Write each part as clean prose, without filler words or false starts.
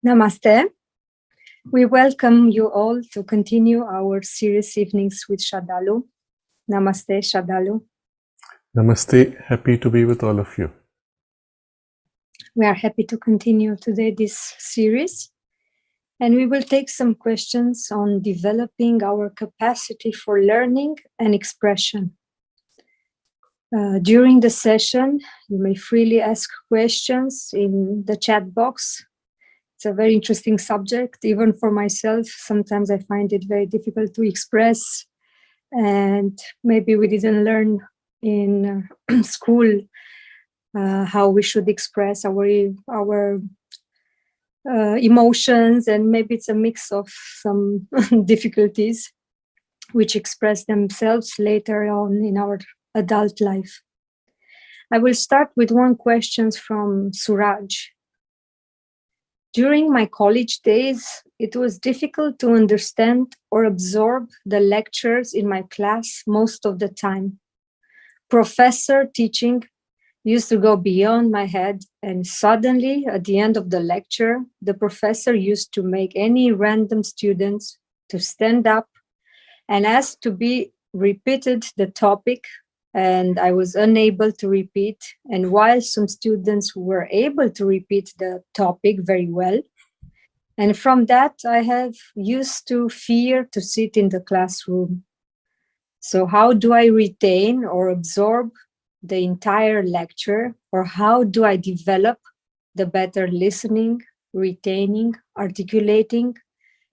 Namaste. We welcome you all to continue our series Evenings with Sraddhalu. Namaste, Sraddhalu. Namaste. Happy to be with all of you. We are happy to continue today this series, and we will take some questions on developing our capacity for learning and expression. During the session, you may freely ask questions in the chat box. It's a very interesting subject, even for myself. Sometimes I find it very difficult to express, and maybe we didn't learn in school how we should express our emotions, and maybe it's a mix of some difficulties which express themselves later on in our adult life. I will start with one question from Suraj. During my college days, it was difficult to understand or absorb the lectures in my class most of the time. Professor teaching used to go beyond my head, and suddenly, at the end of the lecture, the professor used to make any random students to stand up and ask to be repeated the topic, and I was unable to repeat. And while some students were able to repeat the topic very well, and from that, I have used to fear to sit in the classroom. So how do I retain or absorb the entire lecture, or how do I develop the better listening, retaining, articulating,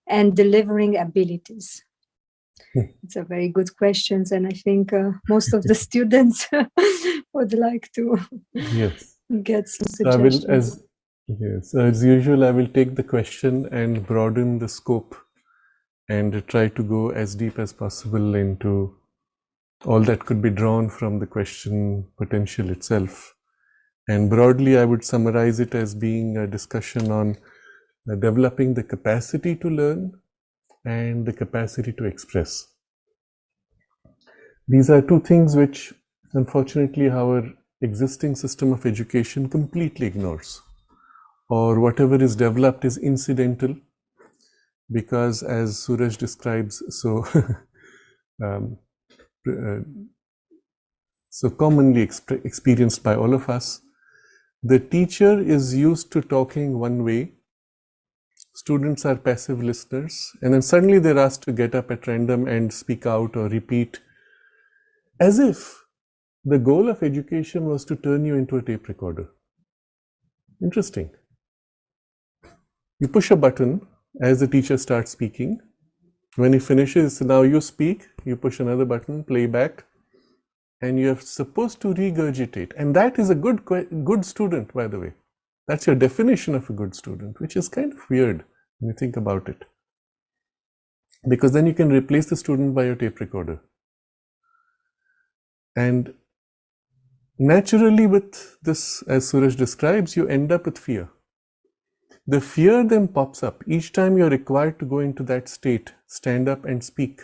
and delivering abilities? It's a very good question, and I think most of the students would like to get some suggestions. As usual, I will take the question and broaden the scope and try to go as deep as possible into all that could be drawn from the question potential itself. And broadly, I would summarize it as being a discussion on developing the capacity to learn and the capacity to express. These are two things which, unfortunately, our existing system of education completely ignores, or whatever is developed is incidental, because as Suraj describes so so commonly experienced by all of us, the teacher is used to talking one way, students are passive listeners, and then suddenly they're asked to get up at random and speak out or repeat, as if the goal of education was to turn you into a tape recorder. Interesting. You push a button as the teacher starts speaking. When he finishes, now you speak, you push another button, playback, and you're supposed to regurgitate. And that is a good student, by the way. That's your definition of a good student, which is kind of weird when you think about it. Because then you can replace the student by your tape recorder. And naturally with this, as Suraj describes, you end up with fear. The fear then pops up each time you're required to go into that state, stand up and speak.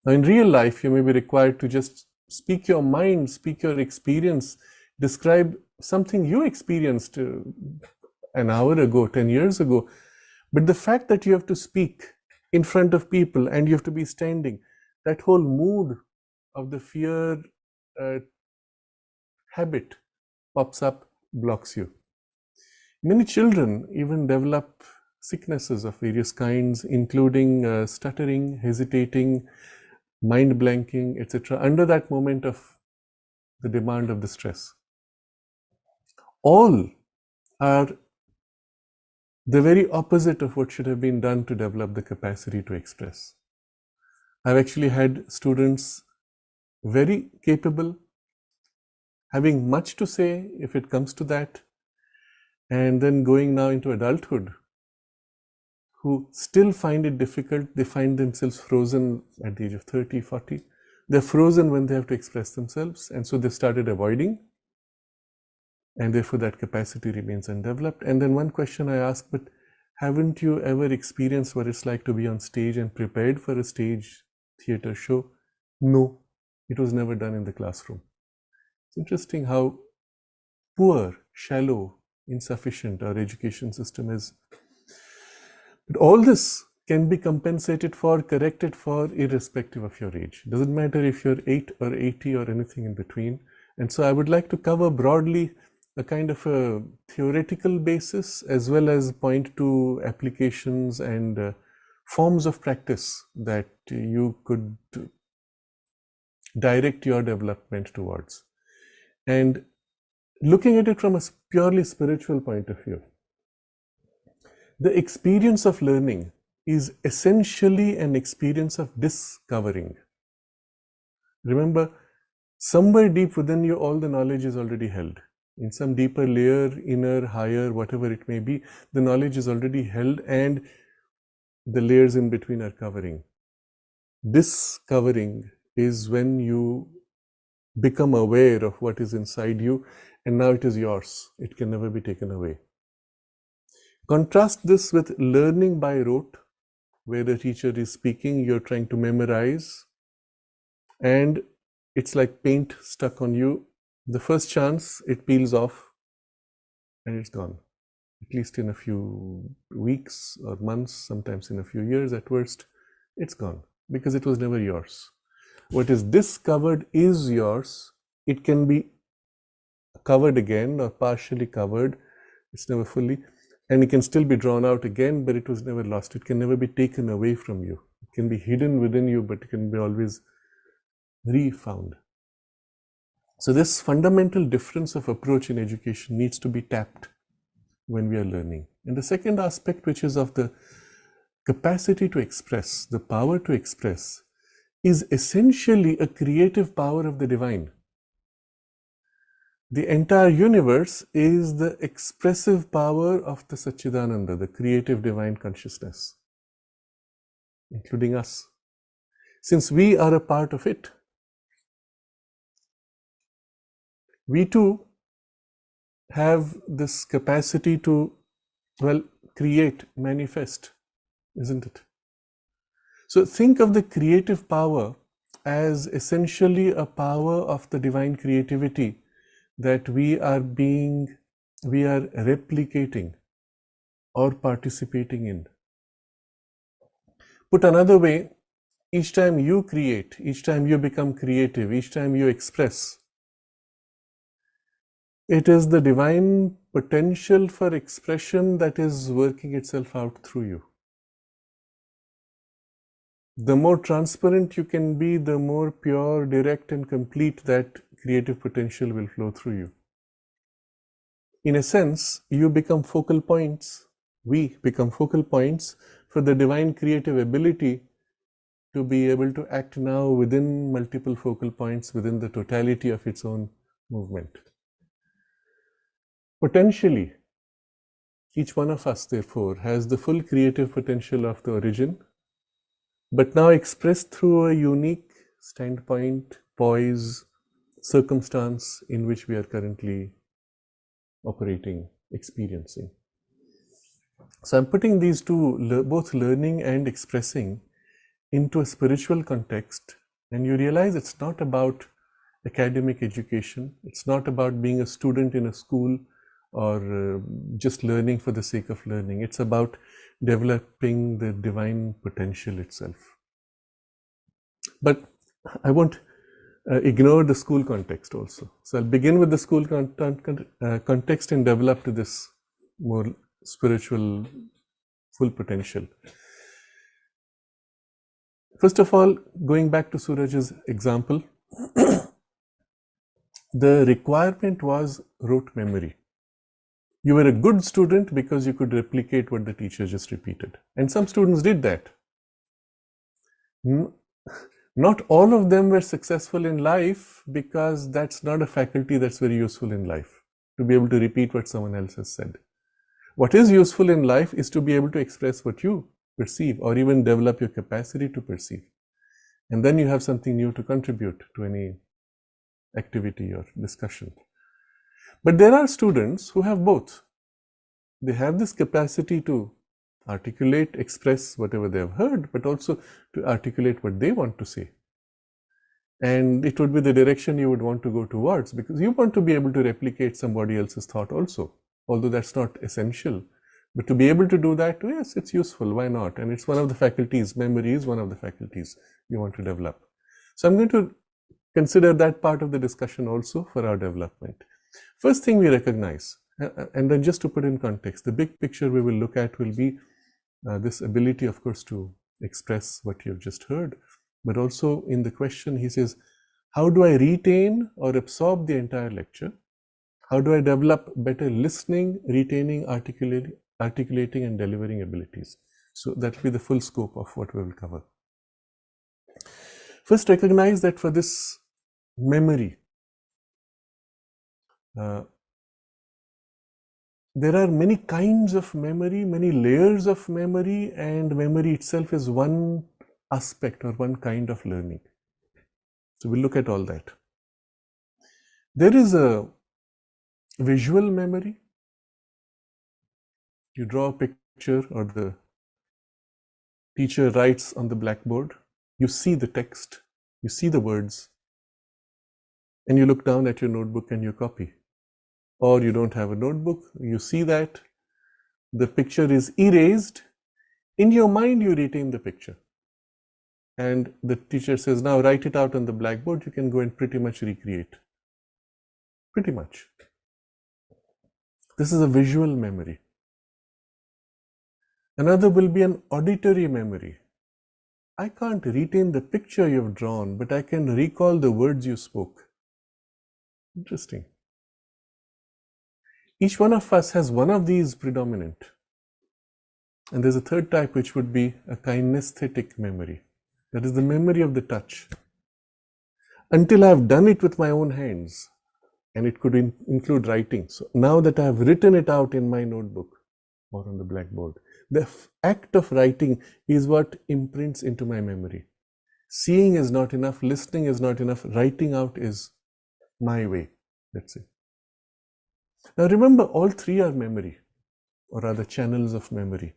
Now in real life, you may be required to just speak your mind, speak your experience, describe something you experienced an hour ago, 10 years ago. But the fact that you have to speak in front of people and you have to be standing, that whole mood of the fear habit pops up, blocks you. Many children even develop sicknesses of various kinds, including stuttering, hesitating, mind blanking, etc., under that moment of the demand of the stress. All are the very opposite of what should have been done to develop the capacity to express. I've actually had students very capable, having much to say if it comes to that, and then going now into adulthood, who still find it difficult. They find themselves frozen at the age of 30, 40. They're frozen when they have to express themselves, and so they started avoiding, and therefore that capacity remains undeveloped. And then one question I ask, but haven't you ever experienced what it's like to be on stage and prepared for a stage theater show? No, it was never done in the classroom. It's interesting how poor, shallow insufficient our education system is. But all this can be compensated for, corrected for, irrespective of your age. Doesn't matter if you're 8 or 80 or anything in between. And so I would like to cover broadly a kind of a theoretical basis as well as point to applications and forms of practice that you could direct your development towards. And looking at it from a purely spiritual point of view, the experience of learning is essentially an experience of discovering. Remember, somewhere deep within you, all the knowledge is already held. In some deeper layer, inner, higher, whatever it may be, the knowledge is already held and the layers in between are covering. Discovering is when you become aware of what is inside you, and now it is yours. It can never be taken away. Contrast this with learning by rote, where the teacher is speaking, you're trying to memorize, and it's like paint stuck on you. The first chance it peels off and it's gone, at least in a few weeks or months, sometimes in a few years at worst. It's gone because it was never yours. What is discovered is yours. It can be covered again or partially covered. It's never fully, and it can still be drawn out again, but it was never lost. It can never be taken away from you. It can be hidden within you, but it can be always refound. So this fundamental difference of approach in education needs to be tapped when we are learning. And the second aspect, which is of the capacity to express, the power to express, is essentially a creative power of the divine. The entire universe is the expressive power of the Satchidananda, the creative divine consciousness, including us. Since we are a part of it, we too have this capacity to, well, create, manifest, isn't it? So think of the creative power as essentially a power of the divine creativity that we are replicating or participating in. Put another way, each time you create, each time you become creative, each time you express, it is the divine potential for expression that is working itself out through you. The more transparent you can be, the more pure, direct, and complete that creative potential will flow through you. In a sense, you become focal points. We become focal points for the divine creative ability to be able to act now within multiple focal points within the totality of its own movement. Potentially, each one of us, therefore, has the full creative potential of the origin, but now expressed through a unique standpoint, poise, circumstance in which we are currently operating, experiencing. So I'm putting these two, both learning and expressing, into a spiritual context, and you realize it's not about academic education, it's not about being a student in a school or just learning for the sake of learning. It's about developing the divine potential itself. But I won't ignore the school context also. So I'll begin with the school context and develop to this more spiritual full potential. First of all, going back to Suraj's example, the requirement was rote memory. You were a good student because you could replicate what the teacher just repeated. And some students did that. Not all of them were successful in life because that's not a faculty that's very useful in life, to be able to repeat what someone else has said. What is useful in life is to be able to express what you perceive or even develop your capacity to perceive. And then you have something new to contribute to any activity or discussion. But there are students who have both. They have this capacity to articulate, express whatever they have heard, but also to articulate what they want to say. And it would be the direction you would want to go towards, because you want to be able to replicate somebody else's thought also. although that's not essential. But to be able to do that, yes, it's useful. Why not? And it's one of the faculties. Memory is one of the faculties you want to develop. So I'm going to consider that part of the discussion also for our development. First thing we recognize, and then just to put in context, the big picture we will look at will be this ability, of course, to express what you've just heard. But also in the question, he says, how do I retain or absorb the entire lecture? How do I develop better listening, retaining, articulating and delivering abilities? So that will be the full scope of what we will cover. First, recognize that for this memory, there are many kinds of memory, many layers of memory, and memory itself is one aspect or one kind of learning. So we'll look at all that. There is a visual memory. You draw a picture or the teacher writes on the blackboard. You see the text, you see the words, and you look down at your notebook and you copy. Or you don't have a notebook, you see that the picture is erased. In your mind, you retain the picture. And the teacher says, now write it out on the blackboard. You can go and pretty much recreate. Pretty much. This is a visual memory. Another will be an auditory memory. I can't retain the picture you've drawn, but I can recall the words you spoke. Interesting. Each one of us has one of these predominant. And there's a third type, which would be a kinesthetic memory. That is the memory of the touch. Until I've done it with my own hands, and it could include writing. So now that I've written it out in my notebook or on the blackboard, the act of writing is what imprints into my memory. Seeing is not enough, listening is not enough, writing out is my way, let's say. Now remember, all three are memory, or rather channels of memory.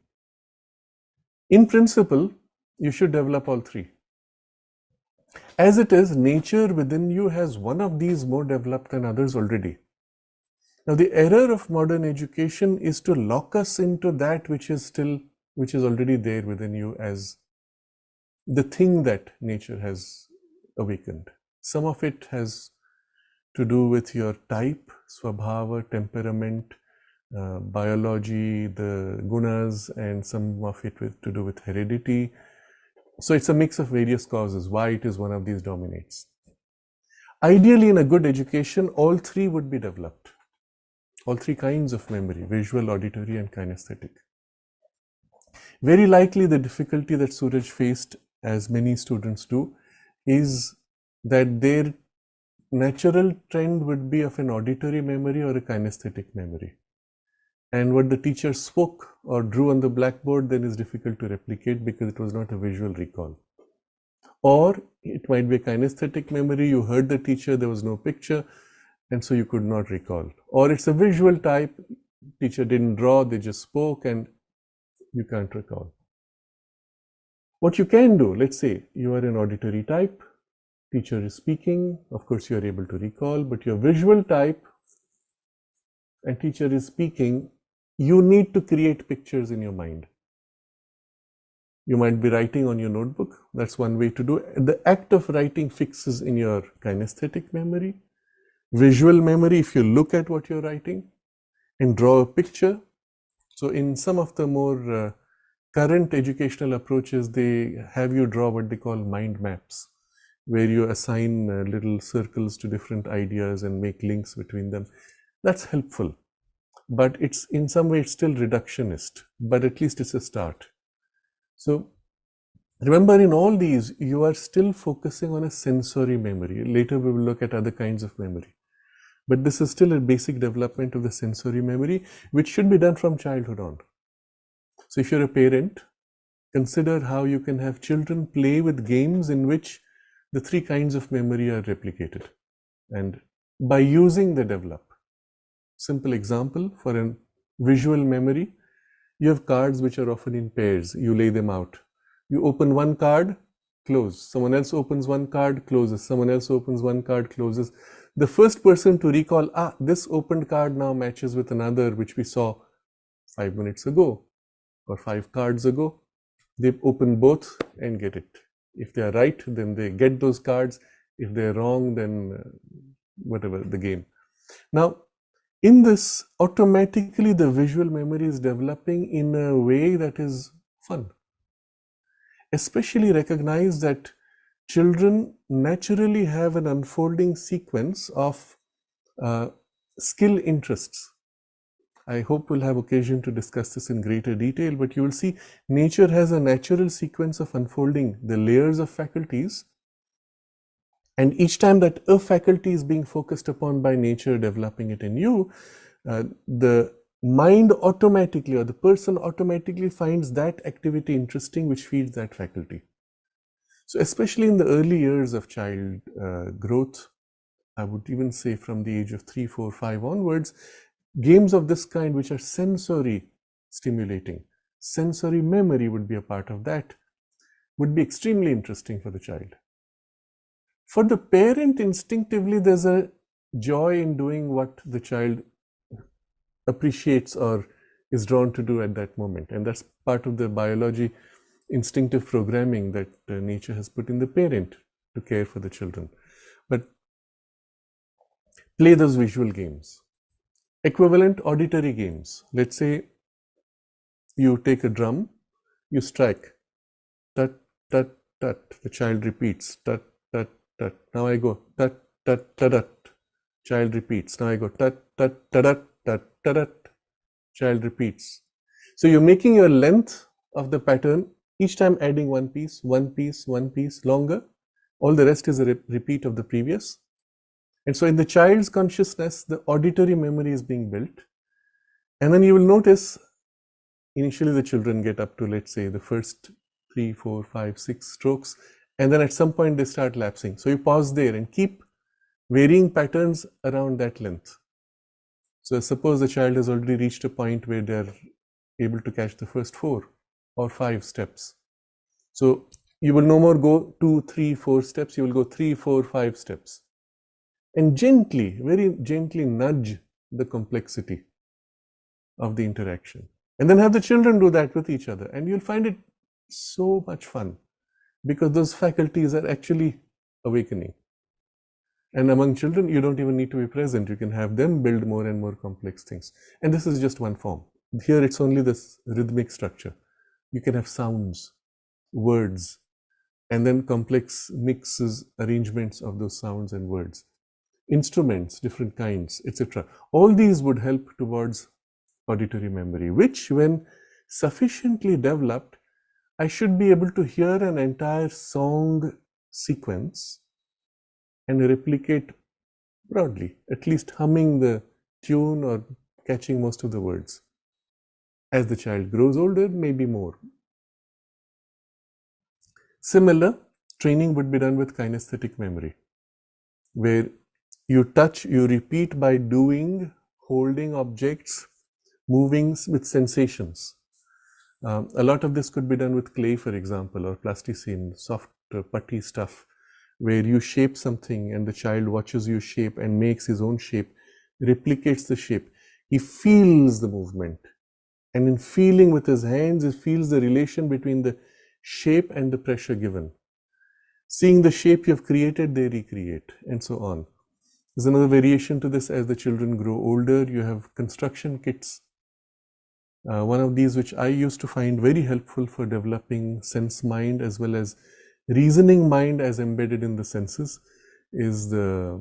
In principle, you should develop all three. As it is, nature within you has one of these more developed than others already. Now the error of modern education is to lock us into that which is already there within you as the thing that nature has awakened. Some of it has to do with your type, swabhava, temperament, biology, the gunas, and some of it to do with heredity. So it's a mix of various causes why it is one of these dominates. Ideally, in a good education, all three would be developed. All three kinds of memory: visual, auditory, and kinesthetic. Very likely the difficulty that Suraj faced, as many students do, is that their natural trend would be of an auditory memory or a kinesthetic memory. And what the teacher spoke or drew on the blackboard then is difficult to replicate because it was not a visual recall. Or it might be a kinesthetic memory, you heard the teacher, there was no picture, and so you could not recall. Or it's a visual type, teacher didn't draw, they just spoke and you can't recall. What you can do, let's say you are an auditory type, teacher is speaking, of course you are able to recall, but your visual type and teacher is speaking, you need to create pictures in your mind. You might be writing on your notebook, that's one way to do it. The act of writing fixes in your kinesthetic memory. Visual memory, if you look at what you're writing and draw a picture. So in some of the more current educational approaches, they have you draw what they call mind maps, where you assign little circles to different ideas and make links between them. That's helpful, but it's in some way it's still reductionist, but at least it's a start. So remember, in all these, you are still focusing on a sensory memory. Later we will look at other kinds of memory. But this is still a basic development of the sensory memory, which should be done from childhood on. So if you're a parent, consider how you can have children play with games in which the three kinds of memory are replicated. And by using they develop. Simple example, for a visual memory, you have cards which are often in pairs. You lay them out. You open one card, close. Someone else opens one card, closes. Someone else opens one card, closes. the first person to recall, this opened card now matches with another which we saw 5 minutes ago or 5 cards ago. They open both and get it. If they are right, then they get those cards. If they're wrong, then whatever the game. Now, in this, automatically the visual memory is developing in a way that is fun. Especially recognize that children naturally have an unfolding sequence of skill interests. I hope we'll have occasion to discuss this in greater detail, but you will see nature has a natural sequence of unfolding the layers of faculties, and each time that a faculty is being focused upon by nature developing it in you, the mind automatically, or the person automatically, finds that activity interesting which feeds that faculty. So especially in the early years of child growth, I would even say from the age of 3, 4, 5 onwards, games of this kind which are sensory stimulating, sensory memory would be a part of that, would be extremely interesting for the child. For the parent, instinctively there's a joy in doing what the child appreciates or is drawn to do at that moment, and that's part of the biology, instinctive programming that nature has put in the parent to care for the children. But play those visual games. Equivalent auditory games. Let's say you take a drum, you strike, tut, tut, tut, the child repeats, tut, tut, tut. Now I go, tut, tut, tut, tut. Child repeats. Now I go, tut, tut, tut, tut, tut, tut, tut. Child repeats. So you're making your length of the pattern, each time adding one piece, one piece, one piece longer. All the rest is a repeat of the previous. And so in the child's consciousness, the auditory memory is being built. And then you will notice, initially the children get up to, let's say, the first 3, 4, 5, 6 strokes. And then at some point they start lapsing. So you pause there and keep varying patterns around that length. So suppose the child has already reached a point where they're able to catch the first 4 or 5 steps. So you will no more go 2, 3, 4 steps. You will go 3, 4, 5 steps. And gently, very gently nudge the complexity of the interaction. And then have the children do that with each other. And you'll find it so much fun because those faculties are actually awakening. And among children, you don't even need to be present. You can have them build more and more complex things. And this is just one form. Here it's only this rhythmic structure. You can have sounds, words, and then complex mixes, arrangements of those sounds and words. Instruments, different kinds, etc. All these would help towards auditory memory, which when sufficiently developed, I should be able to hear an entire song sequence and replicate broadly, at least humming the tune or catching most of the words. As the child grows older, maybe more. Similar training would be done with kinesthetic memory, where you touch, you repeat by doing, holding objects, moving with sensations. A lot of this could be done with clay, for example, or plasticine, soft putty stuff, where you shape something and the child watches you shape and makes his own shape, replicates the shape. He feels the movement. And in feeling with his hands, he feels the relation between the shape and the pressure given. Seeing the shape you have created, they recreate, and so on. There's another variation to this. As the children grow older, you have construction kits. One of these which I used to find very helpful for developing sense mind as well as reasoning mind as embedded in the senses is the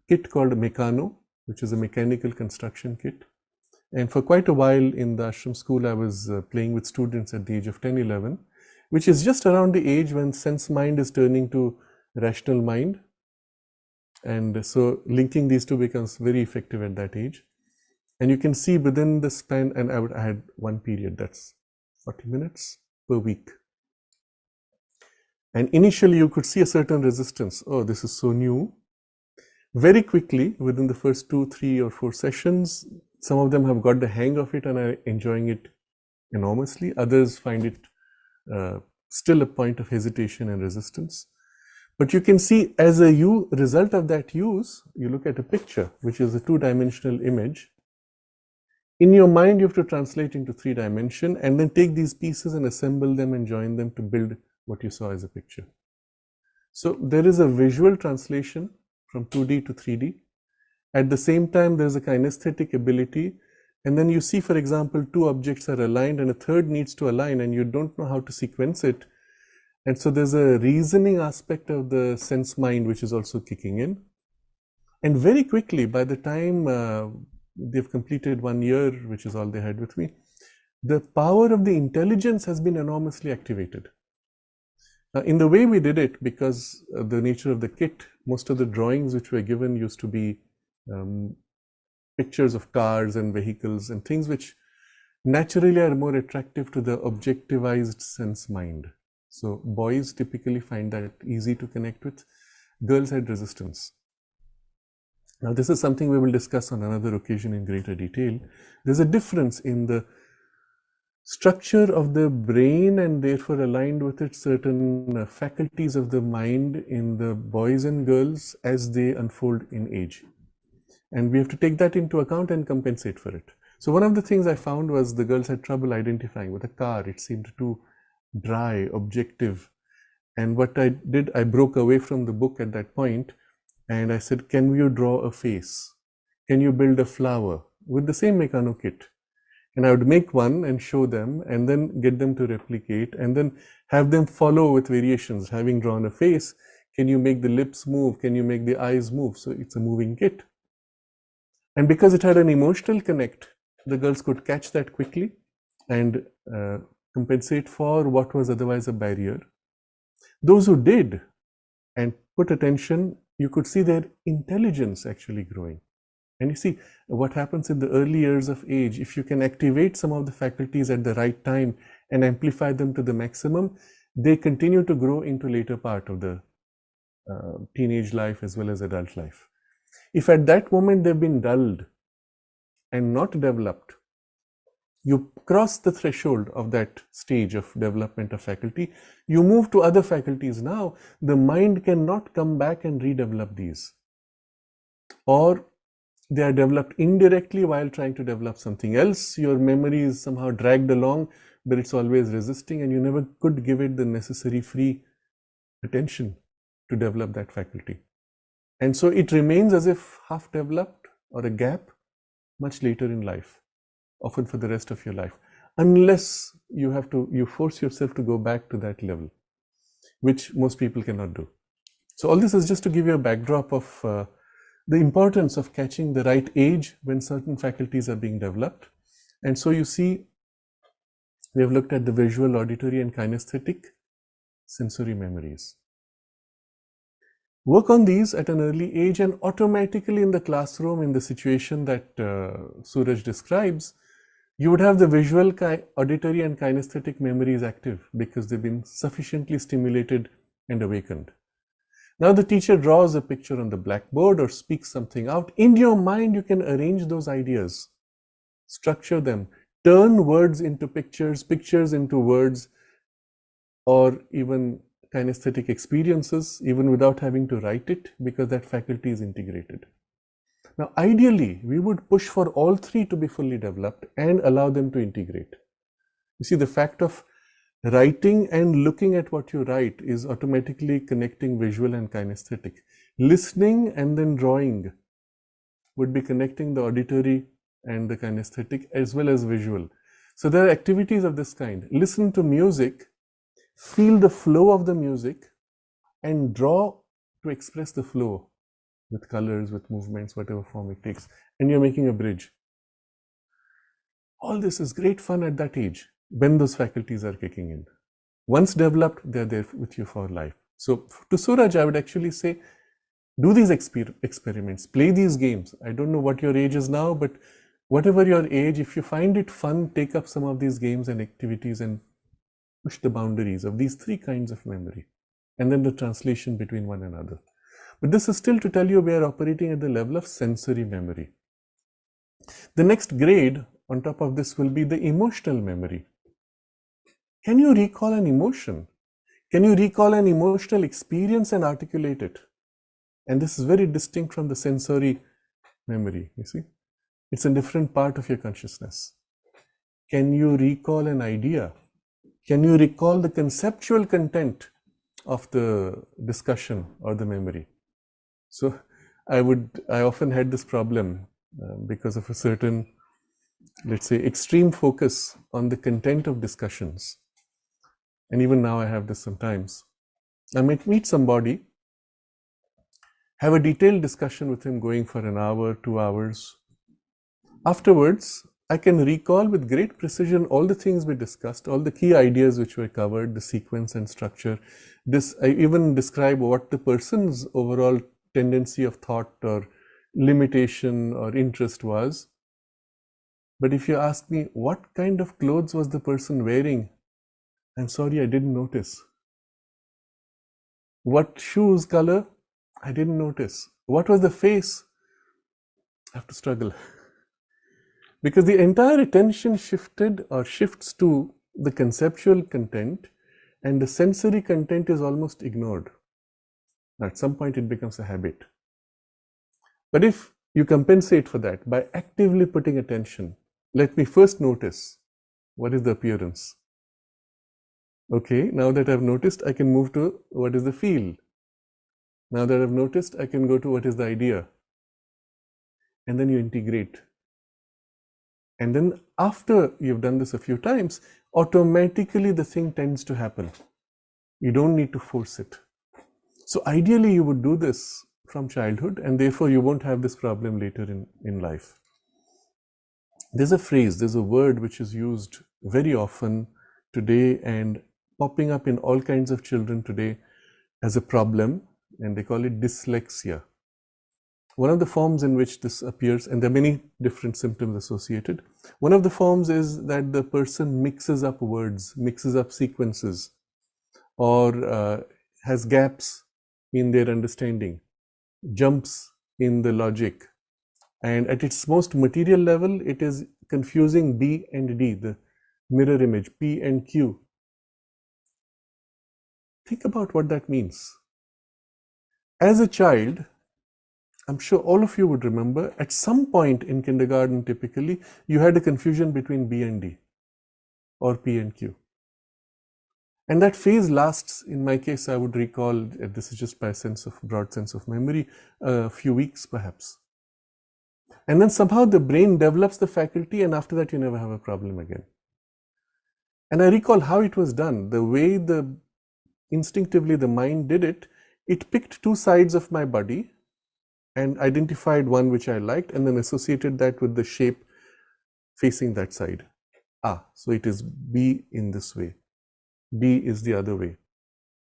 kit called Meccano, which is a mechanical construction kit. And for quite a while in the ashram school, I was playing with students at the age of 10, 11, which is just around the age when sense mind is turning to rational mind. And so linking these two becomes very effective at that age. And you can see within the span, and I had one period, that's 40 minutes per week. And initially you could see a certain resistance. Oh, this is so new. Very quickly, within the first 2, 3, or 4 sessions, some of them have got the hang of it and are enjoying it enormously. Others find it still a point of hesitation and resistance. But you can see as a result of that use, you look at a picture, which is a two-dimensional image. In your mind, you have to translate into 3-dimension and then take these pieces and assemble them and join them to build what you saw as a picture. So there is a visual translation from 2D to 3D. At the same time, there's a kinesthetic ability. And then you see, for example, two objects are aligned and a third needs to align and you don't know how to sequence it. And so there's a reasoning aspect of the sense mind which is also kicking in. And very quickly, by the time they've completed 1 year, which is all they had with me, the power of the intelligence has been enormously activated. In the way we did it, because of the nature of the kit, most of the drawings which were given used to be pictures of cars and vehicles and things which naturally are more attractive to the objectivized sense mind. So boys typically find that easy to connect with. Girls had resistance. Now this is something we will discuss on another occasion in greater detail. There's a difference in the structure of the brain and therefore aligned with it certain faculties of the mind in the boys and girls as they unfold in age. And we have to take that into account and compensate for it. So one of the things I found was the girls had trouble identifying with a car. It seemed too dry, objective. And what I did, I broke away from the book at that point and I said, can you draw a face? Can you build a flower with the same Meccano kit? And I would make one and show them and then get them to replicate and then have them follow with variations. Having drawn a face, can you make the lips move? Can you make the eyes move? So it's a moving kit. And because it had an emotional connect, the girls could catch that quickly and compensate for what was otherwise a barrier. Those who did and put attention, you could see their intelligence actually growing. And you see what happens in the early years of age, if you can activate some of the faculties at the right time and amplify them to the maximum, they continue to grow into later part of the teenage life as well as adult life. If at that moment they've been dulled and not developed, you cross the threshold of that stage of development of faculty, you move to other faculties. Now the mind cannot come back and redevelop these, or they are developed indirectly while trying to develop something else. Your memory is somehow dragged along, but it's always resisting and you never could give it the necessary free attention to develop that faculty. And so it remains as if half developed or a gap much later in life, often for the rest of your life, unless you force yourself to go back to that level, which most people cannot do. So all this is just to give you a backdrop of the importance of catching the right age when certain faculties are being developed. And so you see, we have looked at the visual, auditory, and kinesthetic sensory memories. Work on these at an early age and automatically in the classroom, in the situation that Suraj describes, you would have the visual, auditory and kinesthetic memories active because they've been sufficiently stimulated and awakened. Now the teacher draws a picture on the blackboard or speaks something out. In your mind, you can arrange those ideas, structure them, turn words into pictures, pictures into words, or even kinesthetic experiences, even without having to write it, because that faculty is integrated. Now, ideally, we would push for all three to be fully developed and allow them to integrate. You see, the fact of writing and looking at what you write is automatically connecting visual and kinesthetic. Listening and then drawing would be connecting the auditory and the kinesthetic as well as visual. So there are activities of this kind. Listen to music, feel the flow of the music, and draw to express the flow with colors, with movements, whatever form it takes. And you're making a bridge. All this is great fun at that age when those faculties are kicking in. Once developed, they're there with you for life. So to Suraj, I would actually say, do these experiments, play these games. I don't know what your age is now, but whatever your age, if you find it fun, take up some of these games and activities and push the boundaries of these three kinds of memory, and then the translation between one another. But this is still to tell you we are operating at the level of sensory memory. The next grade on top of this will be the emotional memory. Can you recall an emotion? Can you recall an emotional experience and articulate it? And this is very distinct from the sensory memory, you see. It's a different part of your consciousness. Can you recall an idea? Can you recall the conceptual content of the discussion or the memory? So I often had this problem because of a certain, let's say, extreme focus on the content of discussions. And even now I have this sometimes. I might meet somebody, have a detailed discussion with him going for an hour, 2 hours. Afterwards, I can recall with great precision all the things we discussed, all the key ideas which were covered, the sequence and structure. I even describe what the person's overall tendency of thought or limitation or interest was. But if you ask me what kind of clothes was the person wearing, I'm sorry, I didn't notice. What shoes color? I didn't notice. What was the face? I have to struggle. Because the entire attention shifted or shifts to the conceptual content, and the sensory content is almost ignored. At some point it becomes a habit. But if you compensate for that by actively putting attention, let me first notice what is the appearance. Okay, now that I've noticed, I can move to what is the feel. Now that I've noticed, I can go to what is the idea. And then you integrate. And then after you've done this a few times, automatically the thing tends to happen. You don't need to force it. So ideally you would do this from childhood, and therefore you won't have this problem later in life. There's a phrase, there's a word which is used very often today and popping up in all kinds of children today as a problem, and they call it dyslexia. One of the forms in which this appears, and there are many different symptoms associated, one of the forms is that the person mixes up words, mixes up sequences, or has gaps in their understanding, jumps in the logic. And at its most material level, it is confusing B and D, the mirror image, P and Q. Think about what that means. As a child, I'm sure all of you would remember, at some point in kindergarten typically, you had a confusion between B and D, or P and Q. And that phase lasts, in my case, I would recall, this is just by broad sense of memory, a few weeks perhaps. And then somehow the brain develops the faculty, and after that you never have a problem again. And I recall how it was done. The way instinctively the mind did it, it picked two sides of my body and identified one which I liked, and then associated that with the shape facing that side. So it is B in this way. D is the other way.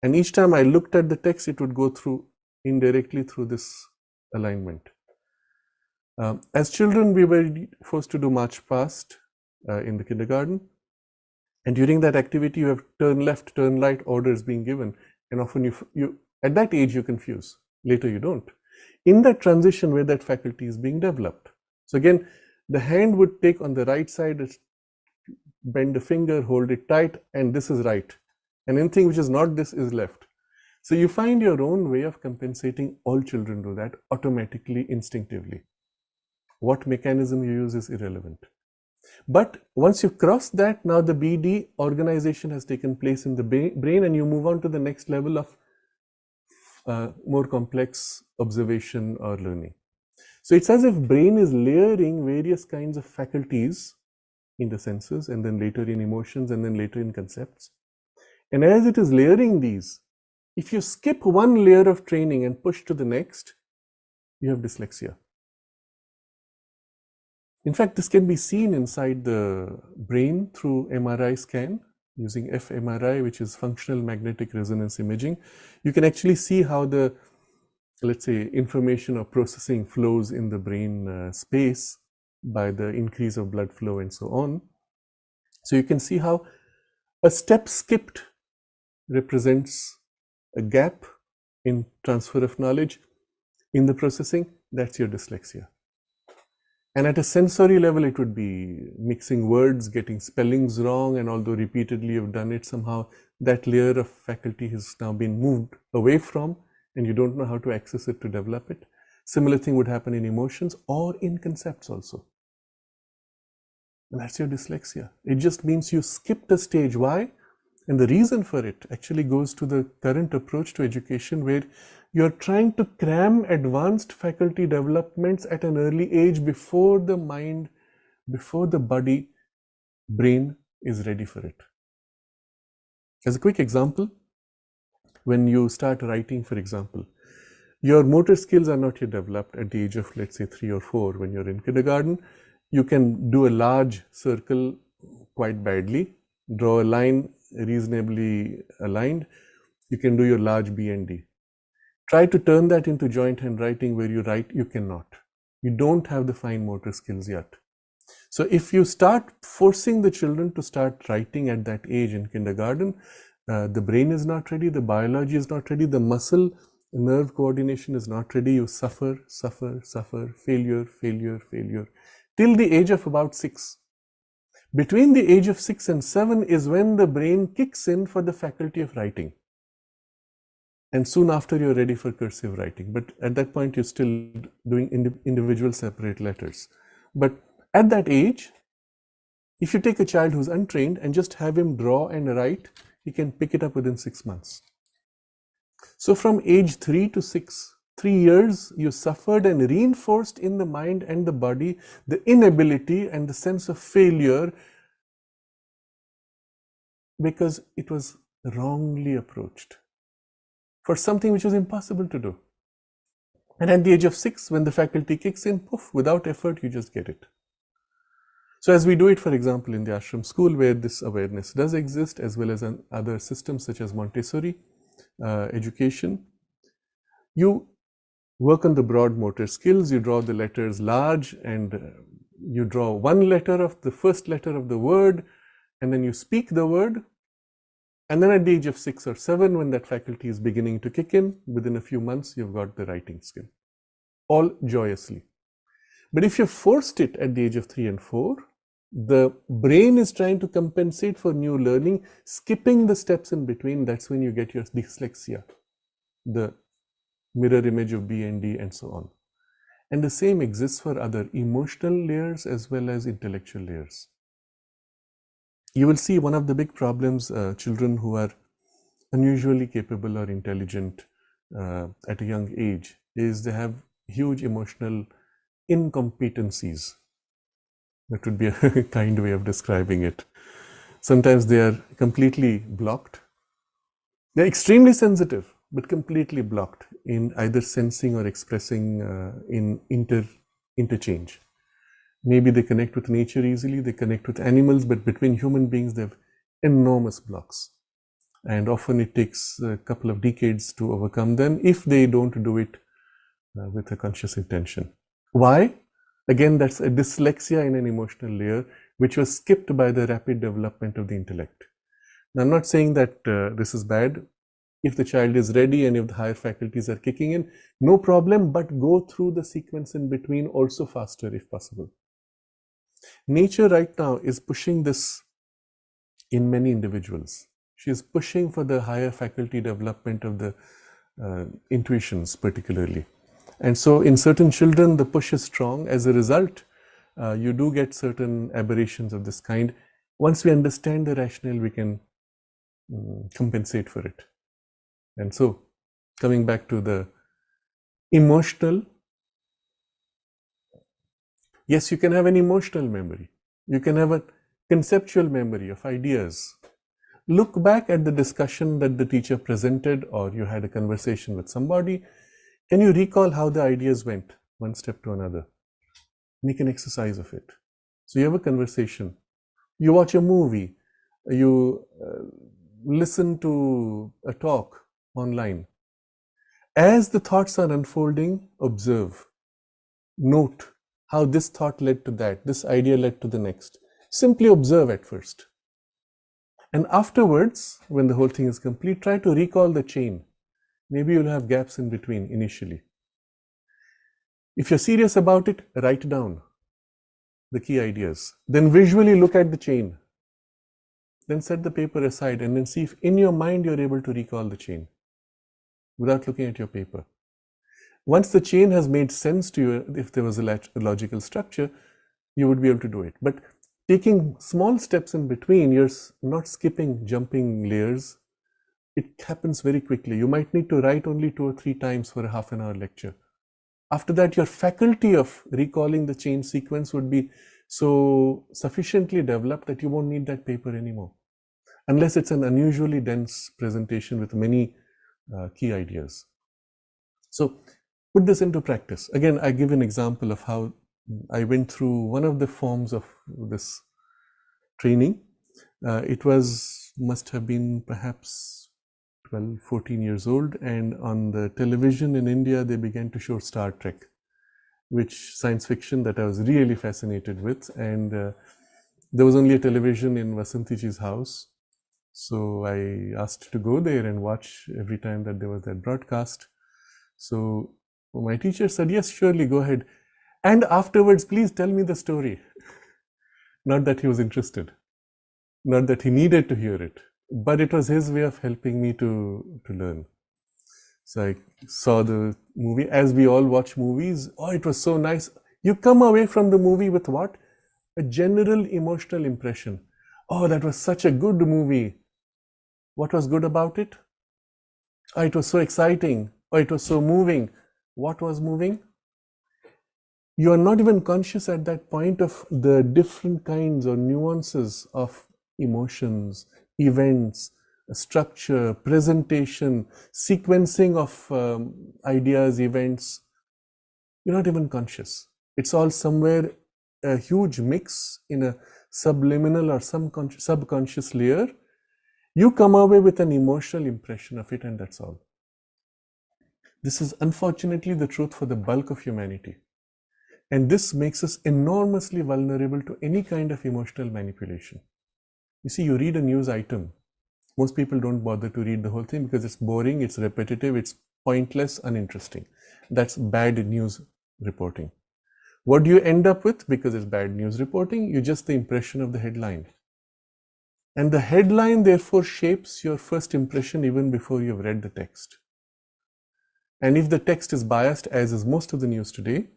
And each time I looked at the text, it would go through indirectly through this alignment. As children, we were forced to do march past in the kindergarten. And during that activity, you have turn left, turn right orders being given. And often you at that age, you confuse. Later, you don't. In that transition where that faculty is being developed. So again, the hand would take on the right side, bend the finger, hold it tight, and this is right. And anything which is not this is left. So you find your own way of compensating. All children do that automatically, instinctively. What mechanism you use is irrelevant. But once you cross that, now the BD organization has taken place in the brain, and you move on to the next level of more complex observation or learning. So it's as if brain is layering various kinds of faculties in the senses, and then later in emotions, and then later in concepts. And as it is layering these, if you skip one layer of training and push to the next, you have dyslexia. In fact, this can be seen inside the brain through MRI scan using fMRI, which is functional magnetic resonance imaging. You can actually see how the, let's say, information or processing flows in the brain space by the increase of blood flow and so on. So you can see how a step skipped represents a gap in transfer of knowledge in the processing. That's your dyslexia. And at a sensory level, it would be mixing words, getting spellings wrong, and although repeatedly you've done it, somehow that layer of faculty has now been moved away from, and you don't know how to access it to develop it. Similar thing would happen in emotions or in concepts also. And that's your dyslexia. It just means you skipped a stage. Why? And the reason for it actually goes to the current approach to education, where you're trying to cram advanced faculty developments at an early age before the mind, before the body, brain is ready for it. As a quick example, when you start writing, for example, your motor skills are not yet developed at the age of, let's say, 3 or 4. When you're in kindergarten, you can do a large circle quite badly, draw a line reasonably aligned. You can do your large B and D. Try to turn that into joint handwriting where you write, you cannot. You don't have the fine motor skills yet. So if you start forcing the children to start writing at that age in kindergarten, the brain is not ready, the biology is not ready, the muscle nerve coordination is not ready. You suffer, failure, till the age of about 6. Between the age of 6 and 7 is when the brain kicks in for the faculty of writing. And soon after, you're ready for cursive writing. But at that point, you're still doing individual separate letters. But at that age, if you take a child who's untrained and just have him draw and write, he can pick it up within 6 months. So from age 3 to 6, 3 years, you suffered and reinforced in the mind and the body the inability and the sense of failure because it was wrongly approached for something which was impossible to do. And at the age of 6, when the faculty kicks in, poof, without effort, you just get it. So as we do it, for example, in the ashram school, where this awareness does exist, as well as in other systems such as Montessori education, you work on the broad motor skills, you draw the letters large, and you draw one letter of the first letter of the word, and then you speak the word. And then at the age of 6 or 7, when that faculty is beginning to kick in, within a few months, you've got the writing skill, all joyously. But if you forced it at the age of 3 and 4, the brain is trying to compensate for new learning, skipping the steps in between. That's when you get your dyslexia, the mirror image of B and D, and so on. And the same exists for other emotional layers as well as intellectual layers. You will see one of the big problems, children who are unusually capable or intelligent at a young age, is they have huge emotional incompetencies. That would be a kind way of describing it. Sometimes they are completely blocked. They're extremely sensitive, but completely blocked in either sensing or expressing in interchange. Maybe they connect with nature easily, they connect with animals, but between human beings, they have enormous blocks. And often it takes a couple of decades to overcome them if they don't do it with a conscious intention. Why? Again, that's a dyslexia in an emotional layer, which was skipped by the rapid development of the intellect. Now, I'm not saying that this is bad. If the child is ready and if the higher faculties are kicking in, no problem, but go through the sequence in between also faster if possible. Nature right now is pushing this in many individuals. She is pushing for the higher faculty development of the intuitions particularly. And so in certain children, the push is strong. As a result, you do get certain aberrations of this kind. Once we understand the rationale, we can compensate for it. And so, coming back to the emotional, yes, you can have an emotional memory. You can have a conceptual memory of ideas. Look back at the discussion that the teacher presented, or you had a conversation with somebody. Can you recall how the ideas went one step to another? Make an exercise of it. So you have a conversation. You watch a movie. You listen to a talk online. As the thoughts are unfolding, observe. Note how this thought led to that, this idea led to the next. Simply observe at first. And afterwards, when the whole thing is complete, try to recall the chain. Maybe you'll have gaps in between initially. If you're serious about it, write down the key ideas. Then visually look at the chain. then set the paper aside and then see if in your mind you're able to recall the chain without looking at your paper. Once the chain has made sense to you, if there was a logical structure, you would be able to do it. But taking small steps in between, you're not skipping, jumping layers. It happens very quickly. You might need to write only 2 or 3 times for a half-an-hour lecture. After that, your faculty of recalling the chain sequence would be so sufficiently developed that you won't need that paper anymore, unless it's an unusually dense presentation with many key ideas. So put this into practice. Again, I give an example of how I went through one of the forms of this training. It must have been perhaps 12, 14 years old, and on the television in India, they began to show Star Trek, which science fiction that I was really fascinated with. And there was only a television in Vasantiji's house. So I asked to go there and watch every time that there was that broadcast. So my teacher said, yes, surely go ahead. And afterwards, please tell me the story. Not that he was interested, not that he needed to hear it, but it was his way of helping me to learn. So I saw the movie, as we all watch movies. Oh, it was so nice. You come away from the movie with what? A general emotional impression. Oh, that was such a good movie. What was good about it? Oh, it was so exciting. Oh, it was so moving. What was moving? You are not even conscious at that point of the different kinds or nuances of emotions, events, structure, presentation, sequencing of ideas, events. You're not even conscious. It's all somewhere a huge mix in a subliminal or subconscious layer. You come away with an emotional impression of it, and that's all. This is unfortunately the truth for the bulk of humanity. And this makes us enormously vulnerable to any kind of emotional manipulation. You see, you read a news item. Most people don't bother to read the whole thing because it's boring, it's repetitive, it's pointless, uninteresting. That's bad news reporting. What do you end up with? Because it's bad news reporting, you just the impression of the headline. And the headline therefore shapes your first impression even before you've read the text. And if the text is biased, as is most of the news today,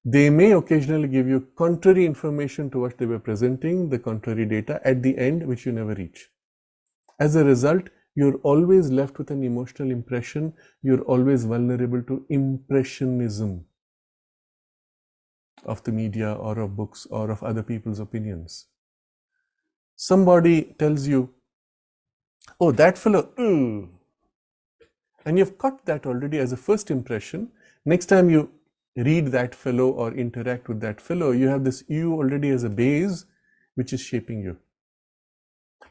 they may occasionally give you contrary information to what they were presenting, the contrary data at the end, which you never reach. As a result, you're always left with an emotional impression. You're always vulnerable to impressionism of the media or of books or of other people's opinions. Somebody tells you, oh, that fellow, and you've caught that already as a first impression. Next time you read that fellow or interact with that fellow, you have this you already as a base which is shaping you.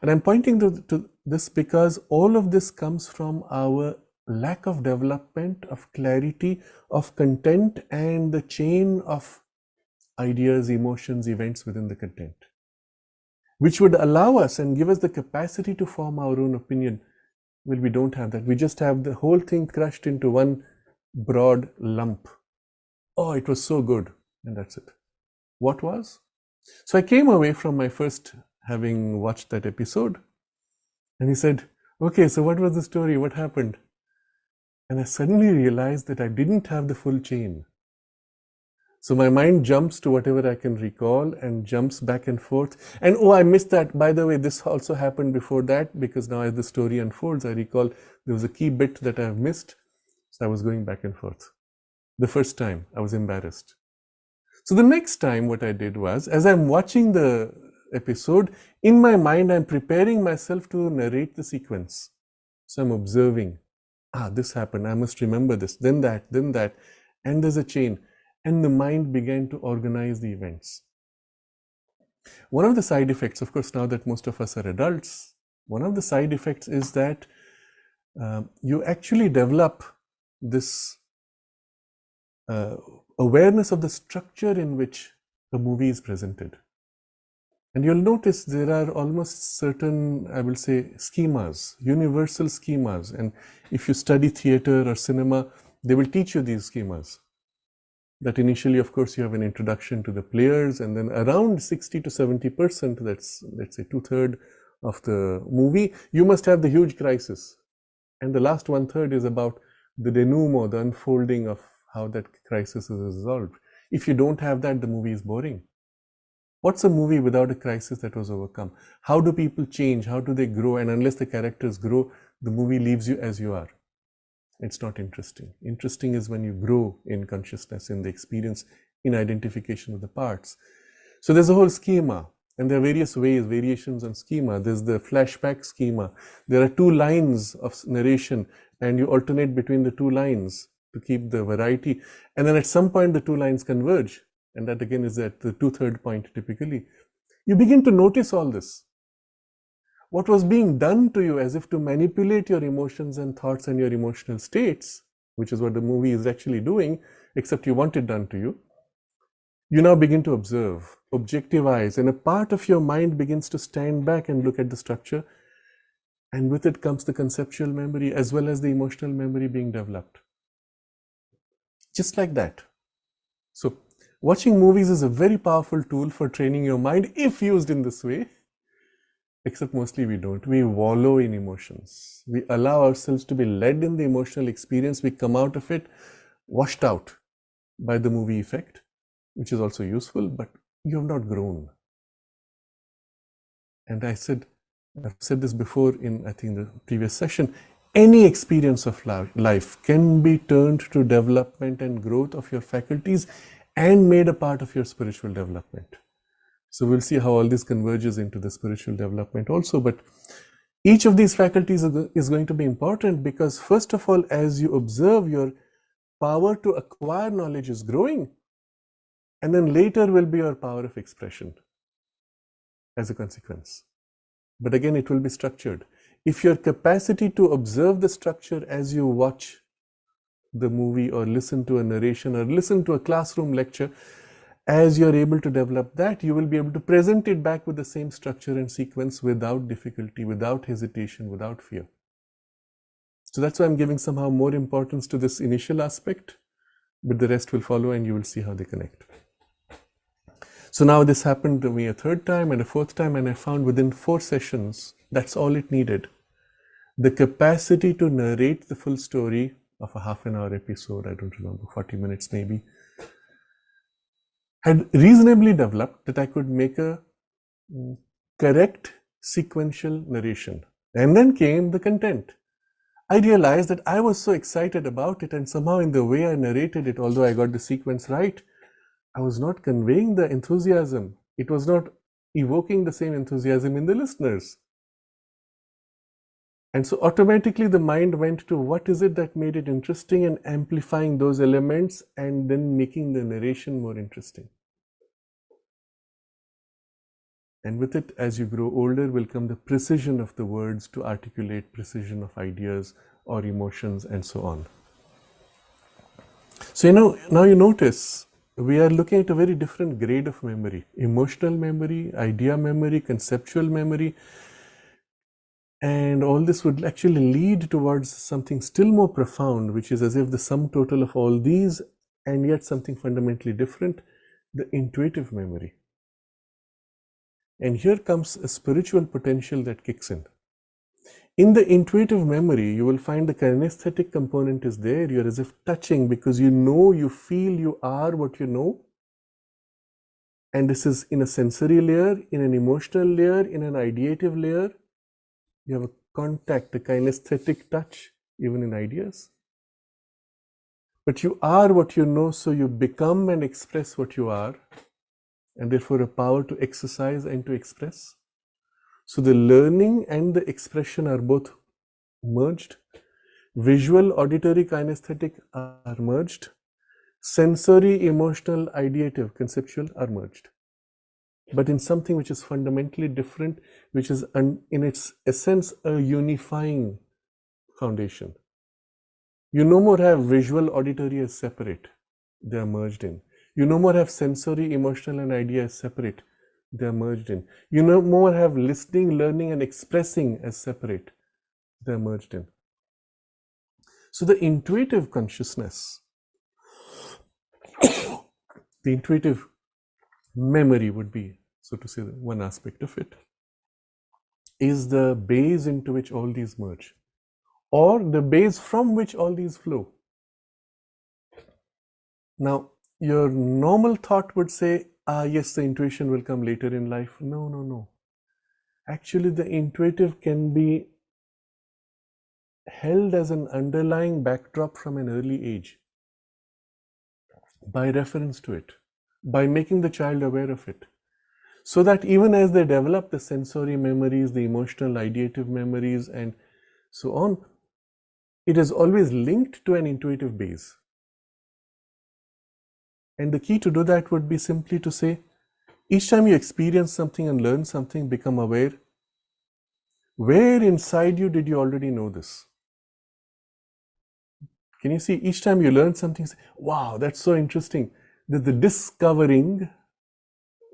And I'm pointing to this because all of this comes from our lack of development, of clarity, of content, and the chain of ideas, emotions, events within the content, which would allow us and give us the capacity to form our own opinion. Well, we don't have that. We just have the whole thing crushed into one broad lump. Oh, it was so good. And that's it. What was? So I came away from my first having watched that episode. And he said, okay, so what was the story? What happened? And I suddenly realized that I didn't have the full chain. So my mind jumps to whatever I can recall and jumps back and forth. And oh, I missed that. By the way, this also happened before that, because now as the story unfolds, I recall there was a key bit that I've missed. So I was going back and forth. The first time, I was embarrassed. So the next time what I did was, as I'm watching the episode, in my mind, I'm preparing myself to narrate the sequence. So I'm observing, this happened, I must remember this, then that, and there's a chain. And the mind began to organize the events. One of the side effects, of course, now that most of us are adults, one of the side effects is that you actually develop this awareness of the structure in which a movie is presented. And you'll notice there are almost certain, I will say, schemas, universal schemas. And if you study theater or cinema, they will teach you these schemas. That initially, of course, you have an introduction to the players, and then around 60 to 70%, that's, let's say 2/3 of the movie, you must have the huge crisis. And the last 1/3 is about the denouement, the unfolding of how that crisis is resolved. If you don't have that, the movie is boring. What's a movie without a crisis that was overcome? How do people change? How do they grow? And unless the characters grow, the movie leaves you as you are. It's not interesting. Interesting is when you grow in consciousness, in the experience, in identification of the parts. So there's a whole schema, and there are various ways, variations on schema. There's the flashback schema. There are 2 lines of narration, and you alternate between the 2 lines to keep the variety. And then at some point, the 2 lines converge. And that again is at the 2/3 point typically. You begin to notice all this. What was being done to you as if to manipulate your emotions and thoughts and your emotional states, which is what the movie is actually doing, except you want it done to you. You now begin to observe, objectivize, and a part of your mind begins to stand back and look at the structure. And with it comes the conceptual memory as well as the emotional memory being developed. Just like that. So, watching movies is a very powerful tool for training your mind if used in this way. Except mostly we don't. We wallow in emotions. We allow ourselves to be led in the emotional experience. We come out of it washed out by the movie effect, which is also useful, but you have not grown. And I've said this before in, I think, the previous session, any experience of life can be turned to development and growth of your faculties and made a part of your spiritual development. So we'll see how all this converges into the spiritual development also. But each of these faculties is going to be important because, first of all, as you observe, your power to acquire knowledge is growing. And then later will be your power of expression as a consequence. But again, it will be structured. If your capacity to observe the structure as you watch the movie or listen to a narration or listen to a classroom lecture, as you're able to develop that, you will be able to present it back with the same structure and sequence without difficulty, without hesitation, without fear. So that's why I'm giving somehow more importance to this initial aspect, but the rest will follow and you will see how they connect. So now this happened to me a 3rd time and a 4th time, and I found within 4 sessions, that's all it needed. The capacity to narrate the full story of a half-an-hour episode, I don't remember, 40 minutes maybe, had reasonably developed that I could make a correct sequential narration. And then came the content. I realized that I was so excited about it, and somehow in the way I narrated it, although I got the sequence right, I was not conveying the enthusiasm. It was not evoking the same enthusiasm in the listeners. And so automatically the mind went to what is it that made it interesting and amplifying those elements and then making the narration more interesting. And with it, as you grow older, will come the precision of the words to articulate precision of ideas or emotions and so on. So, now you notice we are looking at a very different grade of memory. Emotional memory, idea memory, conceptual memory. And all this would actually lead towards something still more profound, which is as if the sum total of all these and yet something fundamentally different, the intuitive memory. And here comes a spiritual potential that kicks in. In the intuitive memory, you will find the kinesthetic component is there. You're as if touching because you know, you feel, you are what you know. And this is in a sensory layer, in an emotional layer, in an ideative layer. You have a contact, a kinesthetic touch, even in ideas. But you are what you know, so you become and express what you are, and therefore a power to exercise and to express. So the learning and the expression are both merged. Visual, auditory, kinesthetic are merged. Sensory, emotional, ideative, conceptual are merged. But in something which is fundamentally different, which is in its essence a unifying foundation. You no more have visual, auditory as separate. They are merged in. You no more have sensory, emotional, and idea as separate. They are merged in. You no more have listening, learning, and expressing as separate. They are merged in. So the intuitive consciousness, the intuitive memory would be, so to say, one aspect of it. is the base into which all these merge, or the base from which all these flow. Now, your normal thought would say, yes, the intuition will come later in life. No, no, no. Actually, the intuitive can be held as an underlying backdrop from an early age by reference to it, by making the child aware of it. So that even as they develop the sensory memories, the emotional ideative memories, and so on, it is always linked to an intuitive base. And the key to do that would be simply to say, each time you experience something and learn something, become aware, where inside you did you already know this? Can you see, each time you learn something, say, wow, that's so interesting. That the discovering,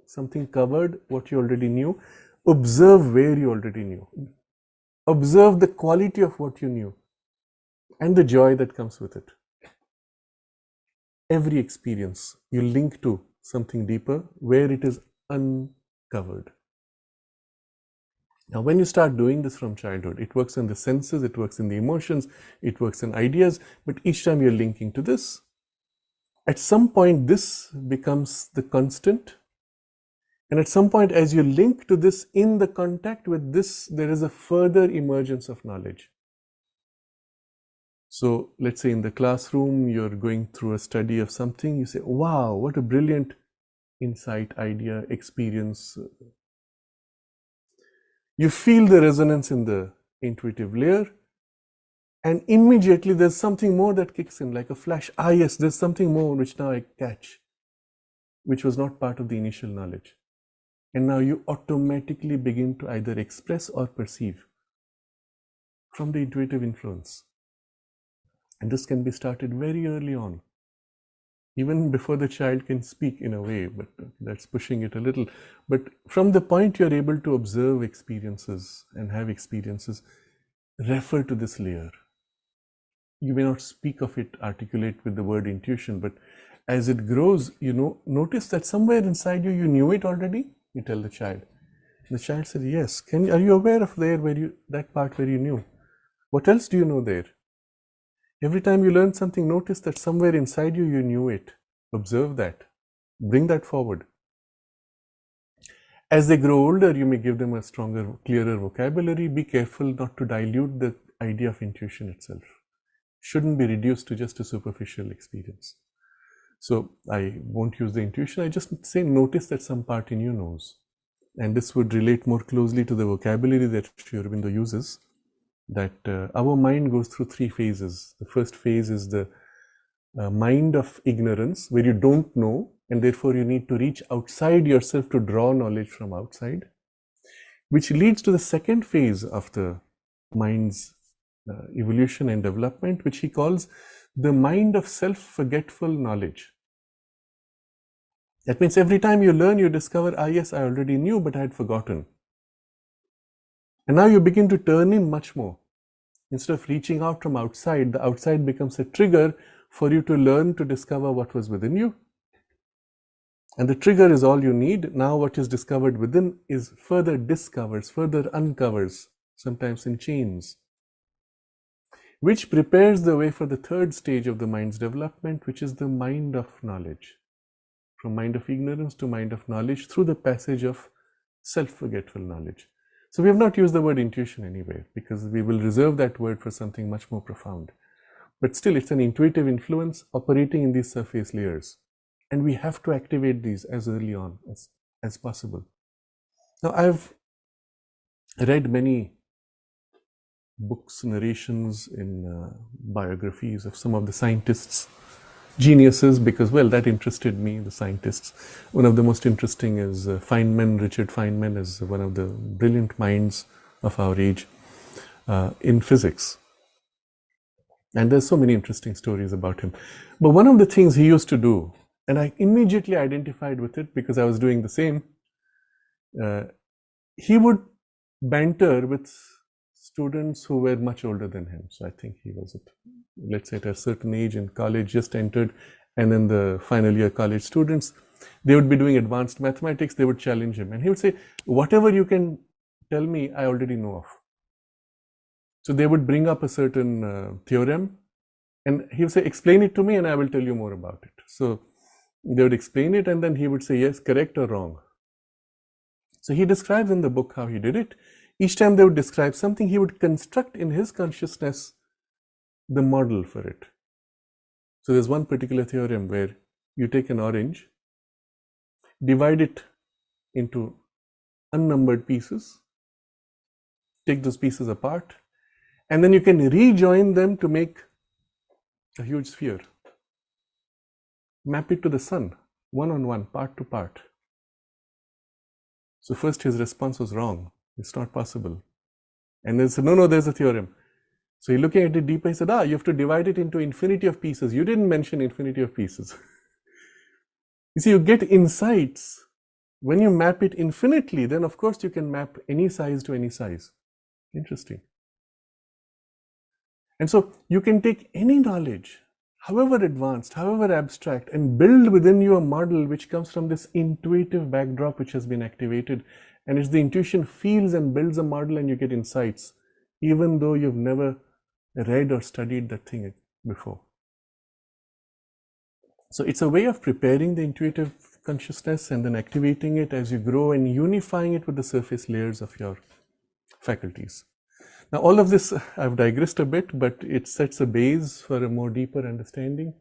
something covered what you already knew. Observe where you already knew. Observe the quality of what you knew and the joy that comes with it. Every experience you link to something deeper where it is uncovered. Now, when you start doing this from childhood, it works in the senses, it works in the emotions, it works in ideas, but each time you're linking to this, at some point this becomes the constant. And at some point, as you link to this in the contact with this, there is a further emergence of knowledge. So let's say in the classroom, you're going through a study of something, you say, wow, what a brilliant insight, idea, experience. You feel the resonance in the intuitive layer, and immediately there's something more that kicks in like a flash. Ah, yes, there's something more which now I catch, which was not part of the initial knowledge. And now you automatically begin to either express or perceive from the intuitive influence. And this can be started very early on, even before the child can speak in a way, but that's pushing it a little. But from the point you're able to observe experiences and have experiences, refer to this layer. You may not speak of it, articulate with the word intuition, but as it grows, notice that somewhere inside you, you knew it already. You tell the child. The child says, yes. Are you aware of that part where you knew? What else do you know there? Every time you learn something, notice that somewhere inside you, you knew it. Observe that. Bring that forward. As they grow older, you may give them a stronger, clearer vocabulary. Be careful not to dilute the idea of intuition itself. Shouldn't be reduced to just a superficial experience. So I won't use the intuition. I just say notice that some part in you knows. And this would relate more closely to the vocabulary that Sri Aurobindo uses. That our mind goes through three phases. The first phase is the mind of ignorance, where you don't know, and therefore you need to reach outside yourself to draw knowledge from outside, which leads to the second phase of the mind's evolution and development, which he calls the mind of self-forgetful knowledge. That means every time you learn, you discover, yes, I already knew, but I had forgotten. And now you begin to turn in much more. Instead of reaching out from outside, the outside becomes a trigger for you to learn to discover what was within you. And the trigger is all you need. Now what is discovered within is further discovers, further uncovers, sometimes in chains, which prepares the way for the third stage of the mind's development, which is the mind of knowledge. From mind of ignorance to mind of knowledge through the passage of self-forgetful knowledge. So we have not used the word intuition anywhere, because we will reserve that word for something much more profound. But still, it's an intuitive influence operating in these surface layers. And we have to activate these as early on as possible. Now, I've read many books, narrations, in biographies of some of the scientists, geniuses, because, well, that interested me, the scientists. One of the most interesting is Feynman. Richard Feynman is one of the brilliant minds of our age in physics. And there's so many interesting stories about him. But one of the things he used to do, and I immediately identified with it because I was doing the same, he would banter with students who were much older than him. So I think he was let's say at a certain age in college, just entered, and then the final year college students, they would be doing advanced mathematics, they would challenge him. And he would say, whatever you can tell me I already know of. So they would bring up a certain theorem, and he would say, explain it to me and I will tell you more about it. So they would explain it, and then he would say, yes, correct or wrong. So he describes in the book how he did it. Each time they would describe something, he would construct in his consciousness the model for it. So there's one particular theorem where you take an orange, divide it into unnumbered pieces, take those pieces apart, and then you can rejoin them to make a huge sphere. Map it to the sun, one on one, part to part. So first his response was wrong. It's not possible. And then said, no, there's a theorem. So he looking at it deeper, he said, you have to divide it into infinity of pieces. You didn't mention infinity of pieces. You see, you get insights. When you map it infinitely, then of course you can map any size to any size. Interesting. And so you can take any knowledge, however advanced, however abstract, and build within you a model which comes from this intuitive backdrop which has been activated. And it's the intuition feels and builds a model, and you get insights, even though you've never read or studied that thing before. So it's a way of preparing the intuitive consciousness and then activating it as you grow and unifying it with the surface layers of your faculties. Now, all of this, I've digressed a bit, but it sets a base for a more deeper understanding.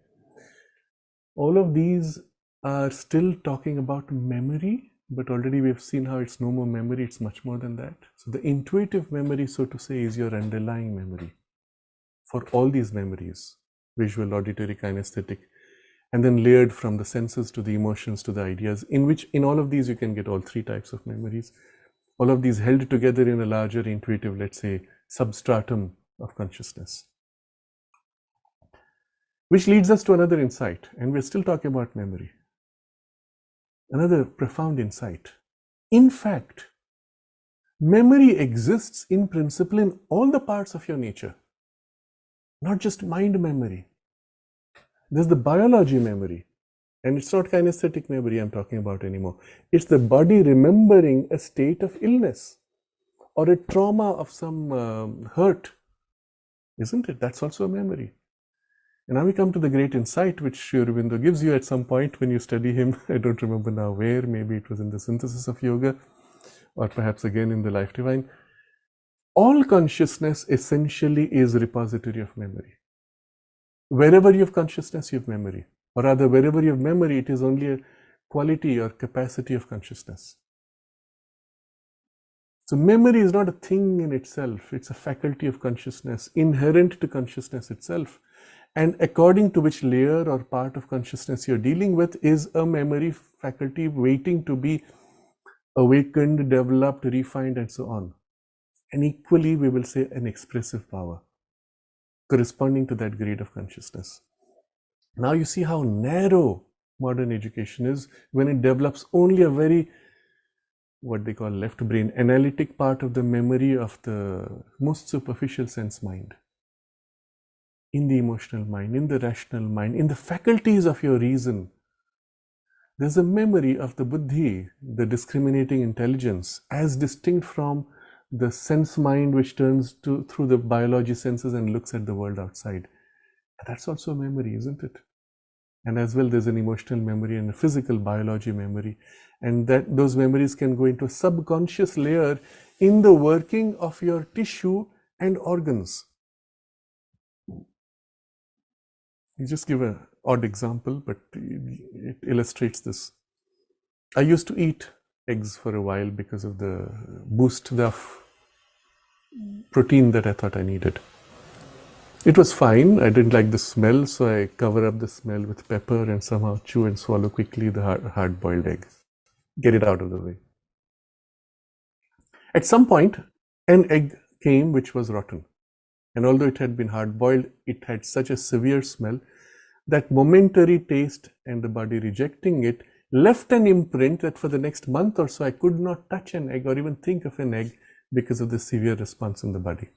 All of these are still talking about memory, but already we've seen how it's no more memory, it's much more than that. So the intuitive memory, so to say, is your underlying memory for all these memories, visual, auditory, kinesthetic, and then layered from the senses to the emotions to the ideas, in which in all of these you can get all three types of memories. All of these held together in a larger intuitive, let's say, substratum of consciousness. Which leads us to another insight, and we're still talking about memory. Another profound insight. In fact, memory exists in principle in all the parts of your nature, not just mind memory. There's the biology memory, and it's not kinesthetic memory I'm talking about anymore. It's the body remembering a state of illness or a trauma of some hurt, isn't it? That's also a memory. And now we come to the great insight which Sri Aurobindo gives you at some point when you study him. I don't remember now where, maybe it was in the Synthesis of Yoga, or perhaps again in the Life Divine. All consciousness essentially is a repository of memory. Wherever you have consciousness, you have memory. Or rather, wherever you have memory, it is only a quality or capacity of consciousness. So memory is not a thing in itself. It's a faculty of consciousness, inherent to consciousness itself. And according to which layer or part of consciousness you're dealing with is a memory faculty waiting to be awakened, developed, refined, and so on. And equally, we will say an expressive power corresponding to that grade of consciousness. Now you see how narrow modern education is when it develops only a very, what they call left brain, analytic part of the memory of the most superficial sense mind. In the emotional mind, in the rational mind, in the faculties of your reason, there's a memory of the buddhi, the discriminating intelligence, as distinct from the sense mind which turns through the biology senses and looks at the world outside. And that's also a memory, isn't it? And as well, there's an emotional memory and a physical biology memory. And that those memories can go into a subconscious layer in the working of your tissue and organs. You just give an odd example, but it illustrates this. I used to eat eggs for a while because of the boost of protein that I thought I needed. It was fine. I didn't like the smell, so I cover up the smell with pepper and somehow chew and swallow quickly the hard-boiled egg. Get it out of the way. At some point, an egg came which was rotten. And although it had been hard-boiled, it had such a severe smell that momentary taste and the body rejecting it left an imprint that for the next month or so I could not touch an egg or even think of an egg because of the severe response in the body.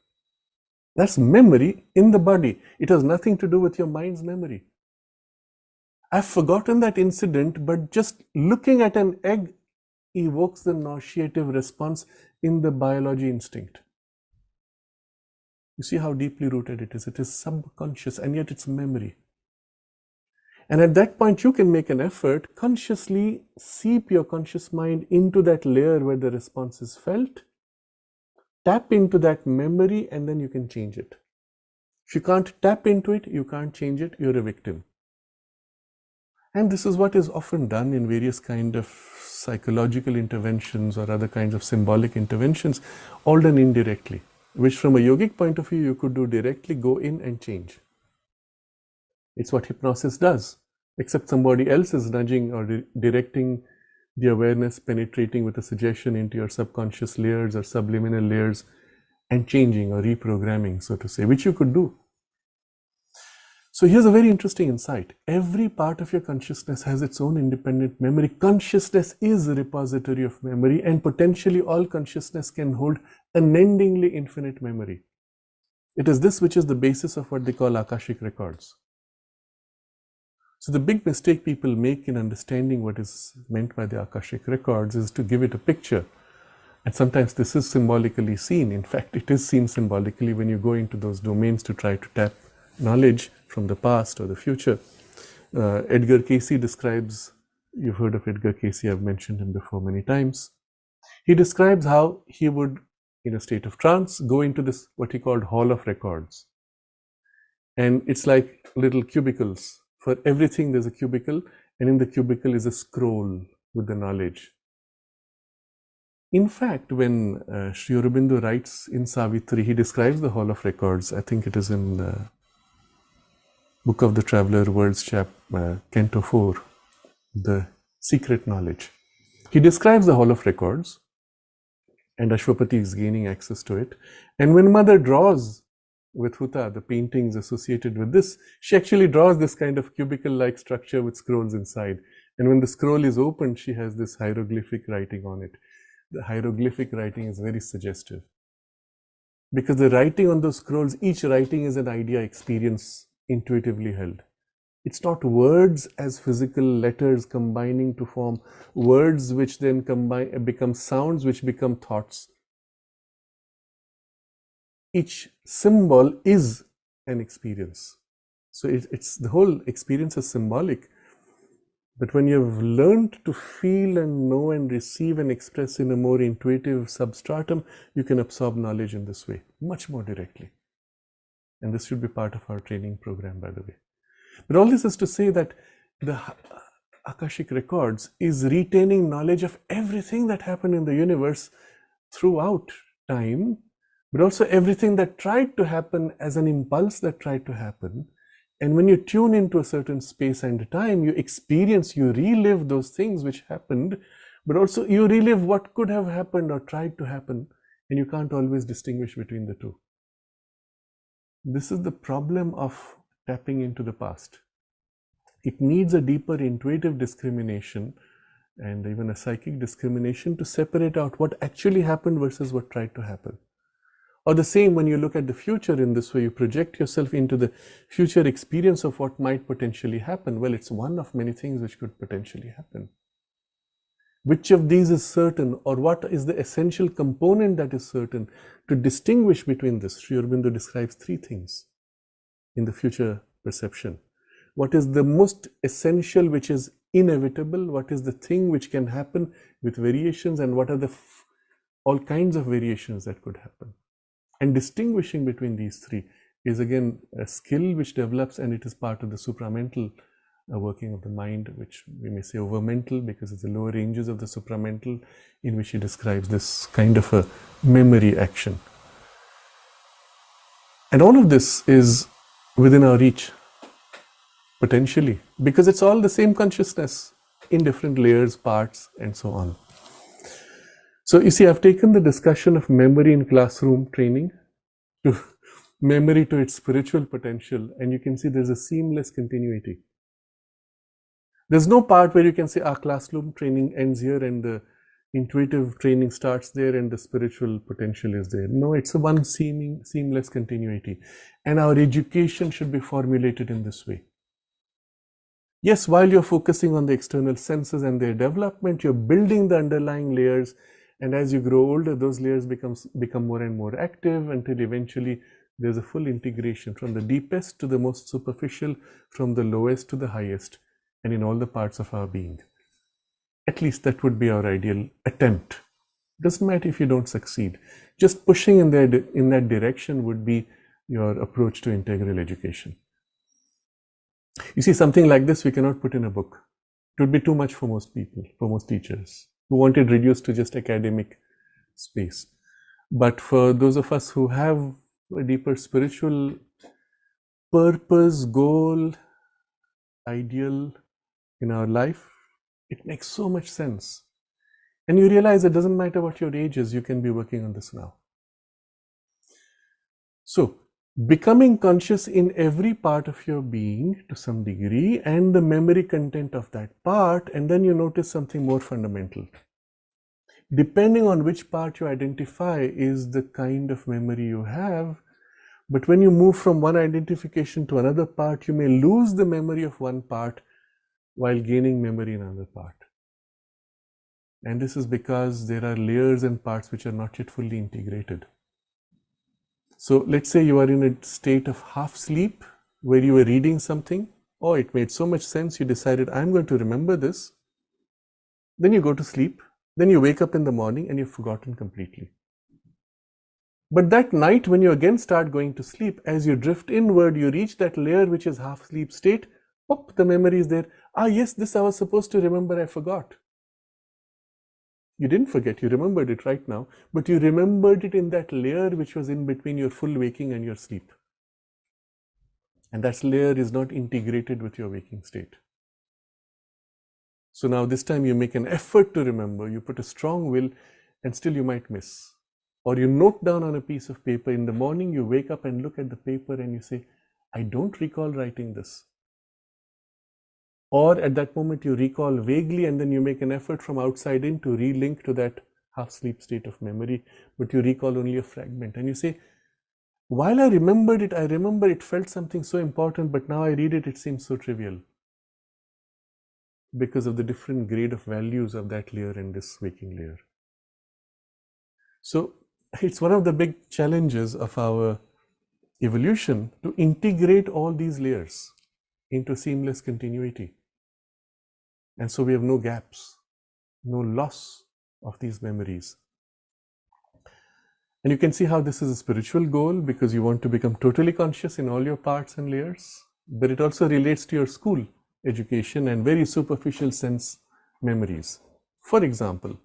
That's memory in the body. It has nothing to do with your mind's memory. I've forgotten that incident, but just looking at an egg evokes the nauseative response in the biology instinct. You see how deeply rooted it is. It is subconscious, and yet it's memory. And at that point, you can make an effort, consciously seep your conscious mind into that layer where the response is felt, tap into that memory, and then you can change it. If you can't tap into it, you can't change it, you're a victim. And this is what is often done in various kind of psychological interventions or other kinds of symbolic interventions, all done indirectly, which from a yogic point of view, you could do directly, go in and change. It's what hypnosis does, except somebody else is nudging or directing the awareness, penetrating with a suggestion into your subconscious layers or subliminal layers and changing or reprogramming, so to say, which you could do. So here's a very interesting insight. Every part of your consciousness has its own independent memory. Consciousness is a repository of memory, and potentially all consciousness can hold unendingly infinite memory. It is this which is the basis of what they call Akashic records. So the big mistake people make in understanding what is meant by the Akashic records is to give it a picture. And sometimes this is symbolically seen. In fact, it is seen symbolically when you go into those domains to try to tap knowledge from the past or the future. Edgar Cayce describes, you've heard of Edgar Cayce, I've mentioned him before many times. He describes how he would, in a state of trance, go into this, what he called Hall of Records. And it's like little cubicles. For everything there's a cubicle, and in the cubicle is a scroll with the knowledge. In fact, when Sri Aurobindo writes in Savitri, he describes the Hall of Records. I think it is in Book of the Traveler, Words, Canto 4, the secret knowledge. He describes the Hall of Records, and Ashwapati is gaining access to it. And when Mother draws with Huta, the paintings associated with this, she actually draws this kind of cubicle-like structure with scrolls inside. And when the scroll is opened, she has this hieroglyphic writing on it. The hieroglyphic writing is very suggestive. Because the writing on those scrolls, each writing is an idea experience intuitively held. It's not words as physical letters combining to form words which then become sounds which become thoughts. Each symbol is an experience. So it's the whole experience is symbolic. But when you've learned to feel and know and receive and express in a more intuitive substratum, you can absorb knowledge in this way, much more directly. And this should be part of our training program, by the way. But all this is to say that the Akashic records is retaining knowledge of everything that happened in the universe throughout time, but also everything that tried to happen as an impulse that tried to happen. And when you tune into a certain space and time, you experience, you relive those things which happened, but also you relive what could have happened or tried to happen, and you can't always distinguish between the two. This is the problem of tapping into the past. It needs a deeper intuitive discrimination and even a psychic discrimination to separate out what actually happened versus what tried to happen. Or the same when you look at the future in this way, you project yourself into the future experience of what might potentially happen. Well, it's one of many things which could potentially happen. Which of these is certain, or what is the essential component that is certain? To distinguish between this, Sri Aurobindo describes three things in the future perception. What is the most essential which is inevitable? What is the thing which can happen with variations, and what are the all kinds of variations that could happen? And distinguishing between these three is again a skill which develops, and it is part of the supramental working of the mind, which we may say overmental, because it's the lower ranges of the supramental in which he describes this kind of a memory action. And all of this is within our reach, potentially, because it's all the same consciousness in different layers, parts, and so on. So you see, I've taken the discussion of memory in classroom training to memory to its spiritual potential, and you can see there's a seamless continuity. There's no part where you can say, classroom training ends here and the intuitive training starts there and the spiritual potential is there. No, it's a one seamless continuity. And our education should be formulated in this way. Yes, while you're focusing on the external senses and their development, you're building the underlying layers. And as you grow older, those layers become more and more active until eventually there's a full integration from the deepest to the most superficial, from the lowest to the highest, and in all the parts of our being. At least that would be our ideal attempt. Doesn't matter if you don't succeed. Just pushing in that direction would be your approach to integral education. You see, something like this we cannot put in a book. It would be too much for most people, for most teachers who want it reduced to just academic space. But for those of us who have a deeper spiritual purpose, goal, ideal in our life, it makes so much sense. And you realize it doesn't matter what your age is, you can be working on this now. So, becoming conscious in every part of your being to some degree and the memory content of that part, and then you notice something more fundamental. Depending on which part you identify is the kind of memory you have, but when you move from one identification to another part, you may lose the memory of one part while gaining memory in another part. And this is because there are layers and parts which are not yet fully integrated. So let's say you are in a state of half sleep where you were reading something. Oh, it made so much sense. You decided, I'm going to remember this. Then you go to sleep. Then you wake up in the morning and you've forgotten completely. But that night, when you again start going to sleep, as you drift inward, you reach that layer which is half sleep state. Pop, the memory is there. Ah, yes, this I was supposed to remember. I forgot. You didn't forget, you remembered it right now, but you remembered it in that layer which was in between your full waking and your sleep. And that layer is not integrated with your waking state. So now this time you make an effort to remember, you put a strong will, and still you might miss. Or you note down on a piece of paper in the morning, you wake up and look at the paper and you say, I don't recall writing this. Or at that moment you recall vaguely and then you make an effort from outside in to re-link to that half-sleep state of memory, but you recall only a fragment. And you say, while I remembered it, I remember it felt something so important, but now I read it, it seems so trivial. Because of the different grade of values of that layer and this waking layer. So it's one of the big challenges of our evolution to integrate all these layers into seamless continuity. And so we have no gaps, no loss of these memories. And you can see how this is a spiritual goal because you want to become totally conscious in all your parts and layers, but it also relates to your school education and very superficial sense memories. For example,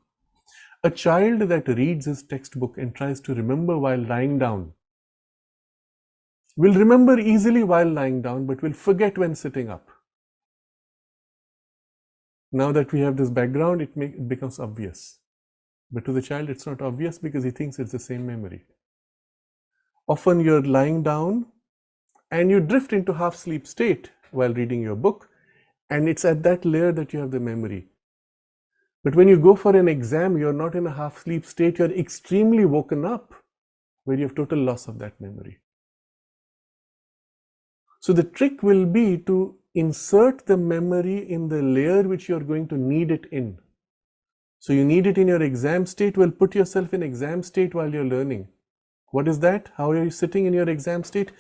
a child that reads his textbook and tries to remember while lying down will remember easily while lying down, but will forget when sitting up. Now that we have this background, it becomes obvious. But to the child, it's not obvious because he thinks it's the same memory. Often you're lying down and you drift into half-sleep state while reading your book, and it's at that layer that you have the memory. But when you go for an exam, you're not in a half-sleep state, you're extremely woken up, where you have total loss of that memory. So the trick will be to insert the memory in the layer which you're going to need it in. So you need it in your exam state, well, put yourself in exam state while you're learning. What is that? How are you sitting in your exam state?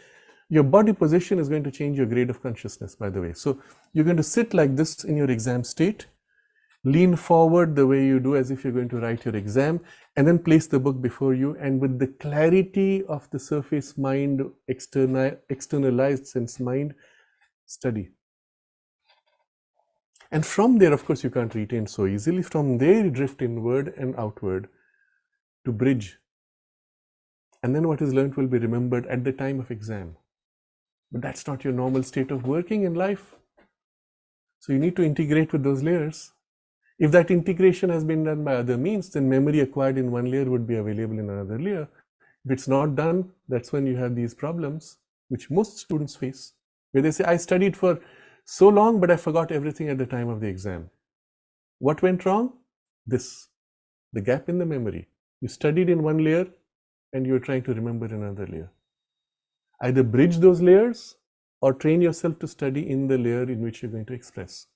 Your body position is going to change your grade of consciousness, by the way. So you're going to sit like this in your exam state, lean forward the way you do as if you're going to write your exam, and then place the book before you, and with the clarity of the surface mind, externalized sense mind, study. And from there, of course, you can't retain so easily. From there, you drift inward and outward to bridge. And then what is learned will be remembered at the time of exam. But that's not your normal state of working in life. So you need to integrate with those layers. If that integration has been done by other means, then memory acquired in one layer would be available in another layer. If it's not done, that's when you have these problems, which most students face, where they say, I studied for so long, but I forgot everything at the time of the exam. What went wrong? This, the gap in the memory. You studied in one layer and you're trying to remember another layer. Either bridge those layers or train yourself to study in the layer in which you're going to express.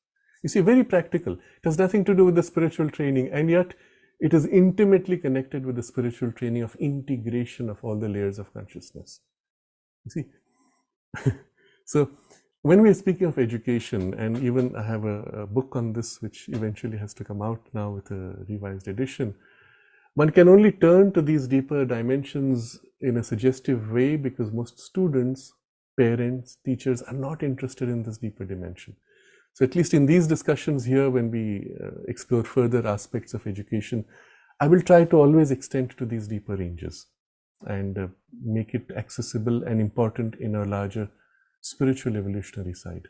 You see, very practical. It has nothing to do with the spiritual training, and yet it is intimately connected with the spiritual training of integration of all the layers of consciousness. You see? So when we're speaking of education, and even I have a book on this which eventually has to come out now with a revised edition, one can only turn to these deeper dimensions in a suggestive way because most students, parents, teachers are not interested in this deeper dimension. So at least in these discussions here, when we explore further aspects of education, I will try to always extend to these deeper ranges and make it accessible and important in a larger spiritual evolutionary side.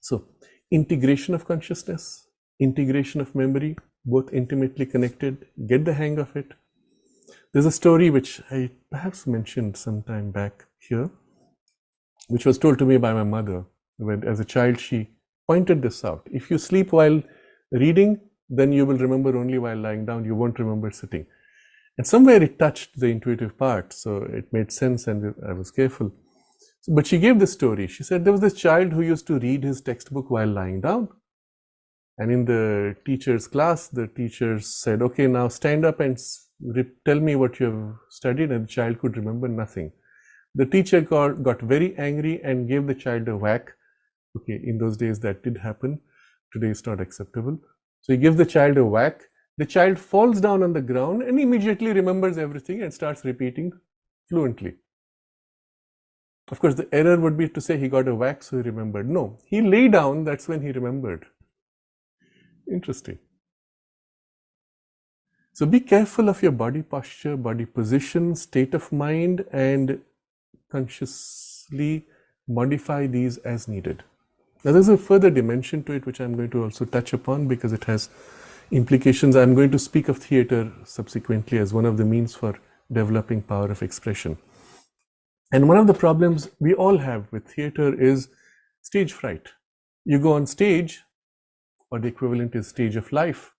So integration of consciousness, integration of memory, both intimately connected, get the hang of it. There's a story which I perhaps mentioned some time back here, which was told to me by my mother. When as a child, she pointed this out. If you sleep while reading, then you will remember only while lying down, you won't remember sitting. And somewhere it touched the intuitive part, so it made sense and I was careful. But she gave this story. She said there was this child who used to read his textbook while lying down. And in the teacher's class, the teacher said, okay, now stand up and tell me what you have studied. And the child could remember nothing. The teacher got very angry and gave the child a whack. Okay, in those days that did happen. Today it's not acceptable. So he gives the child a whack. The child falls down on the ground and immediately remembers everything and starts repeating fluently. Of course, the error would be to say he got a whack, so he remembered. No, he lay down, that's when he remembered. Interesting. So be careful of your body posture, body position, state of mind, and consciously modify these as needed. Now there's a further dimension to it which I'm going to also touch upon because it has implications. I'm going to speak of theater subsequently as one of the means for developing power of expression. And one of the problems we all have with theater is stage fright. You go on stage, or the equivalent is stage of life.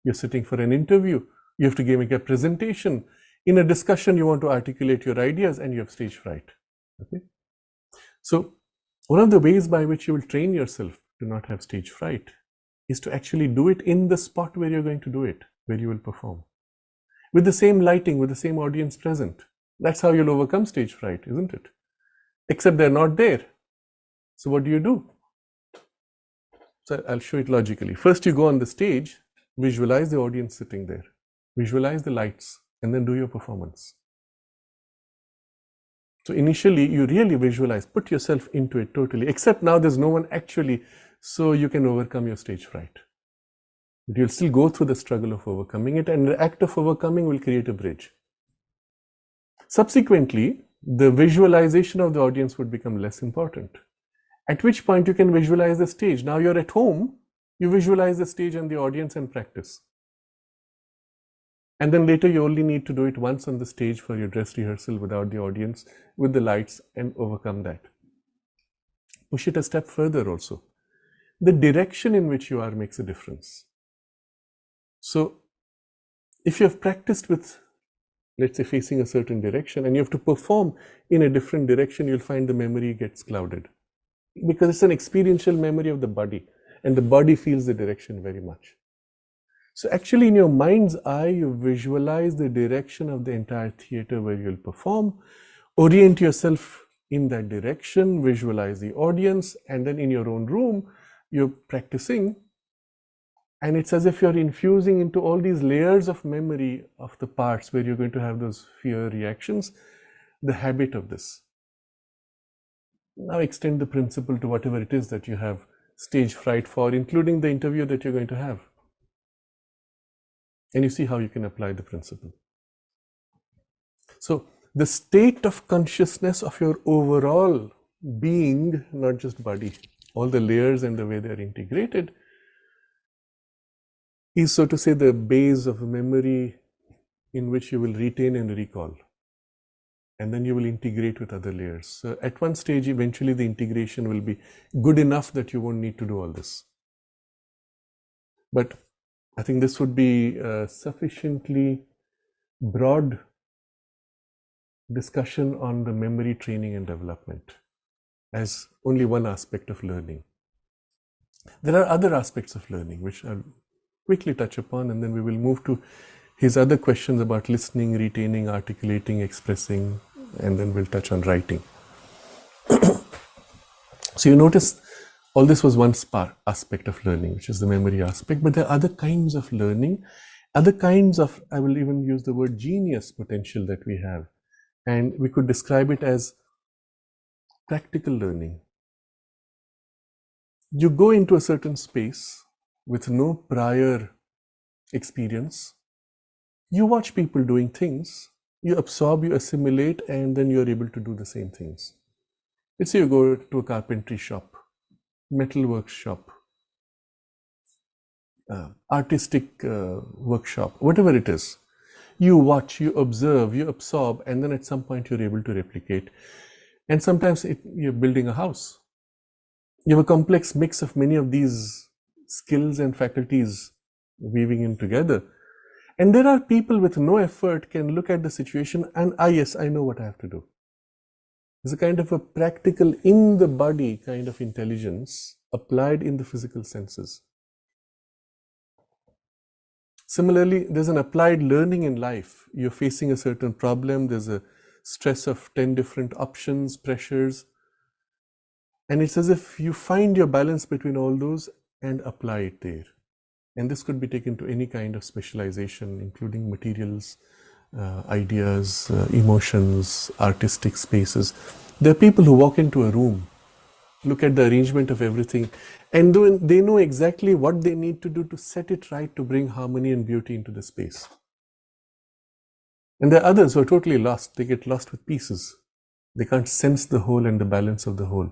You're sitting for an interview. You have to make a presentation. In a discussion, you want to articulate your ideas and you have stage fright. Okay? So one of the ways by which you will train yourself to not have stage fright is to actually do it in the spot where you're going to do it, where you will perform. With the same lighting, with the same audience present. That's how you'll overcome stage fright, isn't it? Except they're not there. So what do? So I'll show it logically. First you go on the stage, visualize the audience sitting there. Visualize the lights and then do your performance. So initially you really visualize, put yourself into it totally, except now there's no one actually, so you can overcome your stage fright. But you'll still go through the struggle of overcoming it, and the act of overcoming will create a bridge. Subsequently, the visualization of the audience would become less important. At which point you can visualize the stage. Now you're at home, you visualize the stage and the audience and practice. And then later you only need to do it once on the stage for your dress rehearsal without the audience, with the lights, and overcome that. Push it a step further also. The direction in which you are makes a difference. So if you have practiced with, let's say, facing a certain direction and you have to perform in a different direction, you'll find the memory gets clouded. Because it's an experiential memory of the body, and the body feels the direction very much. So actually in your mind's eye, you visualize the direction of the entire theater where you'll perform, orient yourself in that direction, visualize the audience, and then in your own room, you're practicing. And it's as if you're infusing into all these layers of memory of the parts where you're going to have those fear reactions, the habit of this. Now extend the principle to whatever it is that you have stage fright for, including the interview that you're going to have. And you see how you can apply the principle. So the state of consciousness of your overall being, not just body, all the layers and the way they're integrated, is, so to say, the base of memory in which you will retain and recall. And then you will integrate with other layers. So at one stage, eventually the integration will be good enough that you won't need to do all this. But I think this would be a sufficiently broad discussion on the memory training and development. as only one aspect of learning. There are other aspects of learning which I'll quickly touch upon, and then we will move to his other questions about listening, retaining, articulating, expressing, and then we'll touch on writing. So you notice all this was one aspect of learning, which is the memory aspect, but there are other kinds of learning, other kinds of, I will even use the word genius potential that we have. And we could describe it as practical learning. You go into a certain space with no prior experience. You watch people doing things, you absorb, you assimilate, and then you're able to do the same things. Let's say you go to a carpentry shop, metalwork shop, artistic workshop, whatever it is. You watch, you observe, you absorb, and then at some point you're able to replicate. And sometimes you're building a house. You have a complex mix of many of these skills and faculties weaving in together. And there are people with no effort can look at the situation and, yes, I know what I have to do. There's a kind of a practical, in the body kind of intelligence applied in the physical senses. Similarly, there's an applied learning in life. You're facing a certain problem, there's a stress of 10 different options, pressures, and it's as if you find your balance between all those and apply it there. And this could be taken to any kind of specialization, including materials, ideas, emotions, artistic spaces. There are people who walk into a room, look at the arrangement of everything, and they know exactly what they need to do to set it right, to bring harmony and beauty into the space. And there are others who are totally lost. They get lost with pieces. They can't sense the whole and the balance of the whole.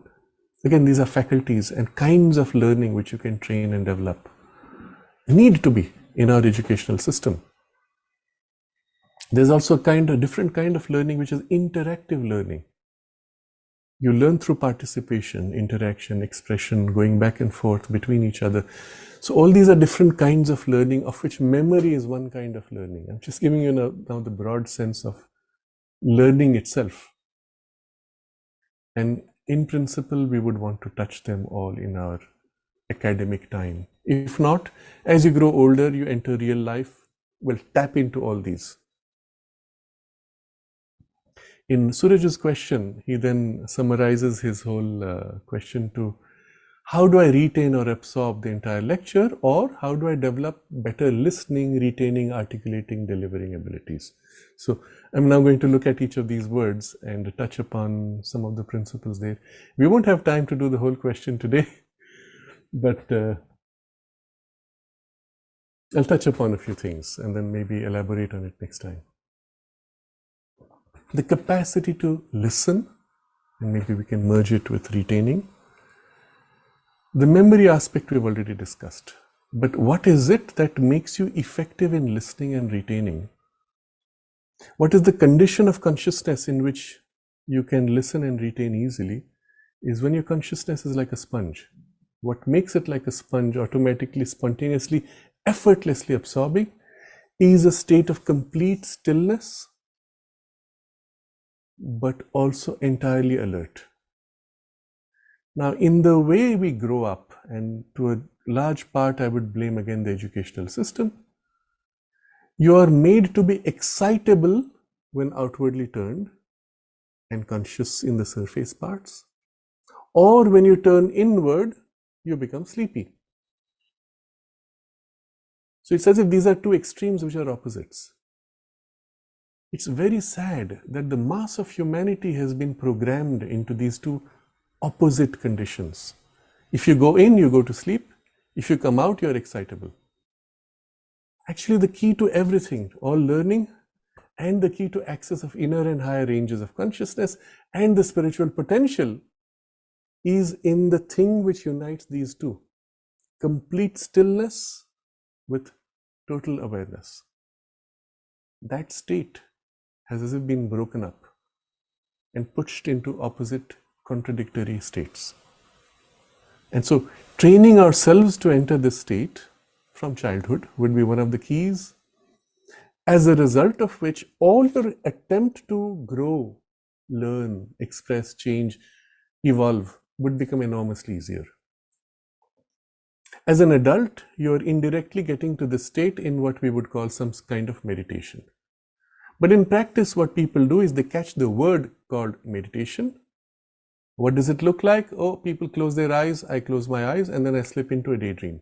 Again, these are faculties and kinds of learning which you can train and develop. Need to be in our educational system. There's also a different kind of learning, which is interactive learning. You learn through participation, interaction, expression, going back and forth between each other. So all these are different kinds of learning, of which memory is one kind of learning. I'm just giving you now the broad sense of learning itself. And in principle, we would want to touch them all in our academic time. If not, as you grow older, you enter real life, will tap into all these. In Suraj's question, he then summarizes his whole question to, how do I retain or absorb the entire lecture, or how do I develop better listening, retaining, articulating, delivering abilities? So I'm now going to look at each of these words and touch upon some of the principles there. We won't have time to do the whole question today, but I'll touch upon a few things and then maybe elaborate on it next time. The capacity to listen, and maybe we can merge it with retaining. The memory aspect we've already discussed. But what is it that makes you effective in listening and retaining? What is the condition of consciousness in which you can listen and retain easily? Is when your consciousness is like a sponge. What makes it like a sponge, automatically, spontaneously, effortlessly absorbing, is a state of complete stillness, but also entirely alert. Now, in the way we grow up, and to a large part I would blame again the educational system, you are made to be excitable when outwardly turned and conscious in the surface parts, or when you turn inward, you become sleepy. So it's as if these are two extremes which are opposites. It's very sad that the mass of humanity has been programmed into these two opposite conditions. If you go in, you go to sleep. If you come out, you're excitable. Actually, the key to everything, all learning, and the key to access of inner and higher ranges of consciousness and the spiritual potential, is in the thing which unites these two: complete stillness with total awareness. That state has as if been broken up and pushed into opposite contradictory states. And so training ourselves to enter this state from childhood would be one of the keys, as a result of which all your attempt to grow, learn, express, change evolve would become enormously easier. As an adult, you're indirectly getting to this state in what we would call some kind of meditation. But in practice, what people do is they catch the word called meditation. What does it look like? Oh, people close their eyes, I close my eyes, and then I slip into a daydream.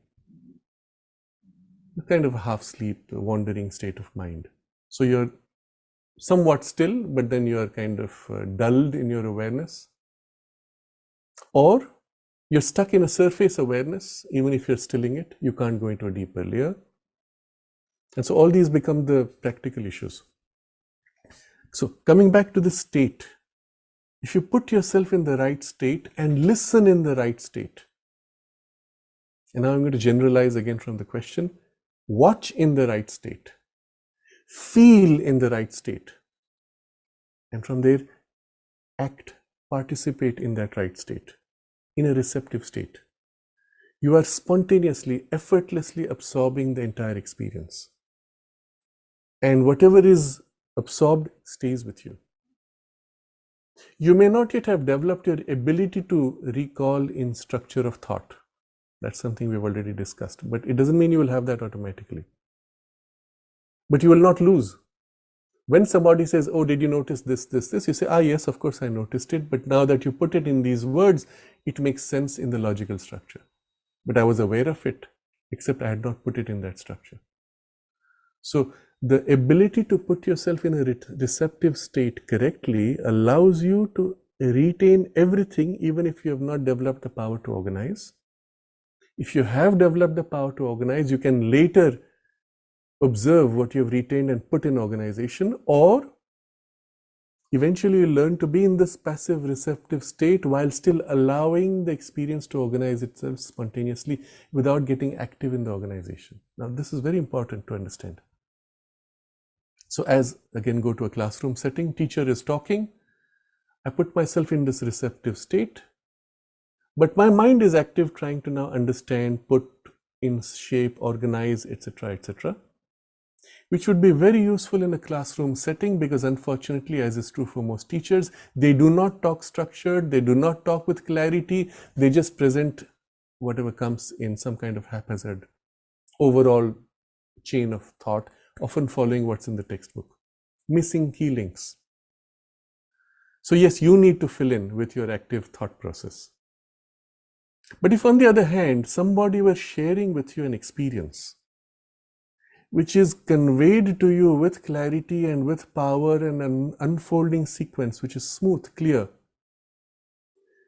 A kind of a half-sleep, wandering state of mind. So you're somewhat still, but then you're kind of dulled in your awareness. Or you're stuck in a surface awareness, even if you're stilling it, you can't go into a deeper layer. And so all these become the practical issues. So coming back to the state, if you put yourself in the right state and listen in the right state, and now I'm going to generalize again from the question, watch in the right state, feel in the right state, and from there, act, participate in that right state, in a receptive state. You are spontaneously, effortlessly absorbing the entire experience. And whatever is absorbed stays with you. You may not yet have developed your ability to recall in structure of thought. That's something we've already discussed, but it doesn't mean you will have that automatically. But you will not lose. When somebody says, oh, did you notice this, you say, yes, of course I noticed it, but now that you put it in these words, it makes sense in the logical structure. But I was aware of it, except I had not put it in that structure. So the ability to put yourself in a receptive state correctly allows you to retain everything, even if you have not developed the power to organize. If you have developed the power to organize, you can later observe what you have retained and put in organization, or eventually you learn to be in this passive receptive state while still allowing the experience to organize itself spontaneously without getting active in the organization. Now, this is very important to understand. So as, again, go to a classroom setting, teacher is talking, I put myself in this receptive state, but my mind is active, trying to now understand, put in shape, organize, etc., etc., which would be very useful in a classroom setting, because unfortunately, as is true for most teachers, they do not talk structured, they do not talk with clarity, they just present whatever comes in some kind of haphazard overall chain of thought, often following what's in the textbook, missing key links. So yes, you need to fill in with your active thought process. But if on the other hand, somebody were sharing with you an experience which is conveyed to you with clarity and with power and an unfolding sequence which is smooth, clear,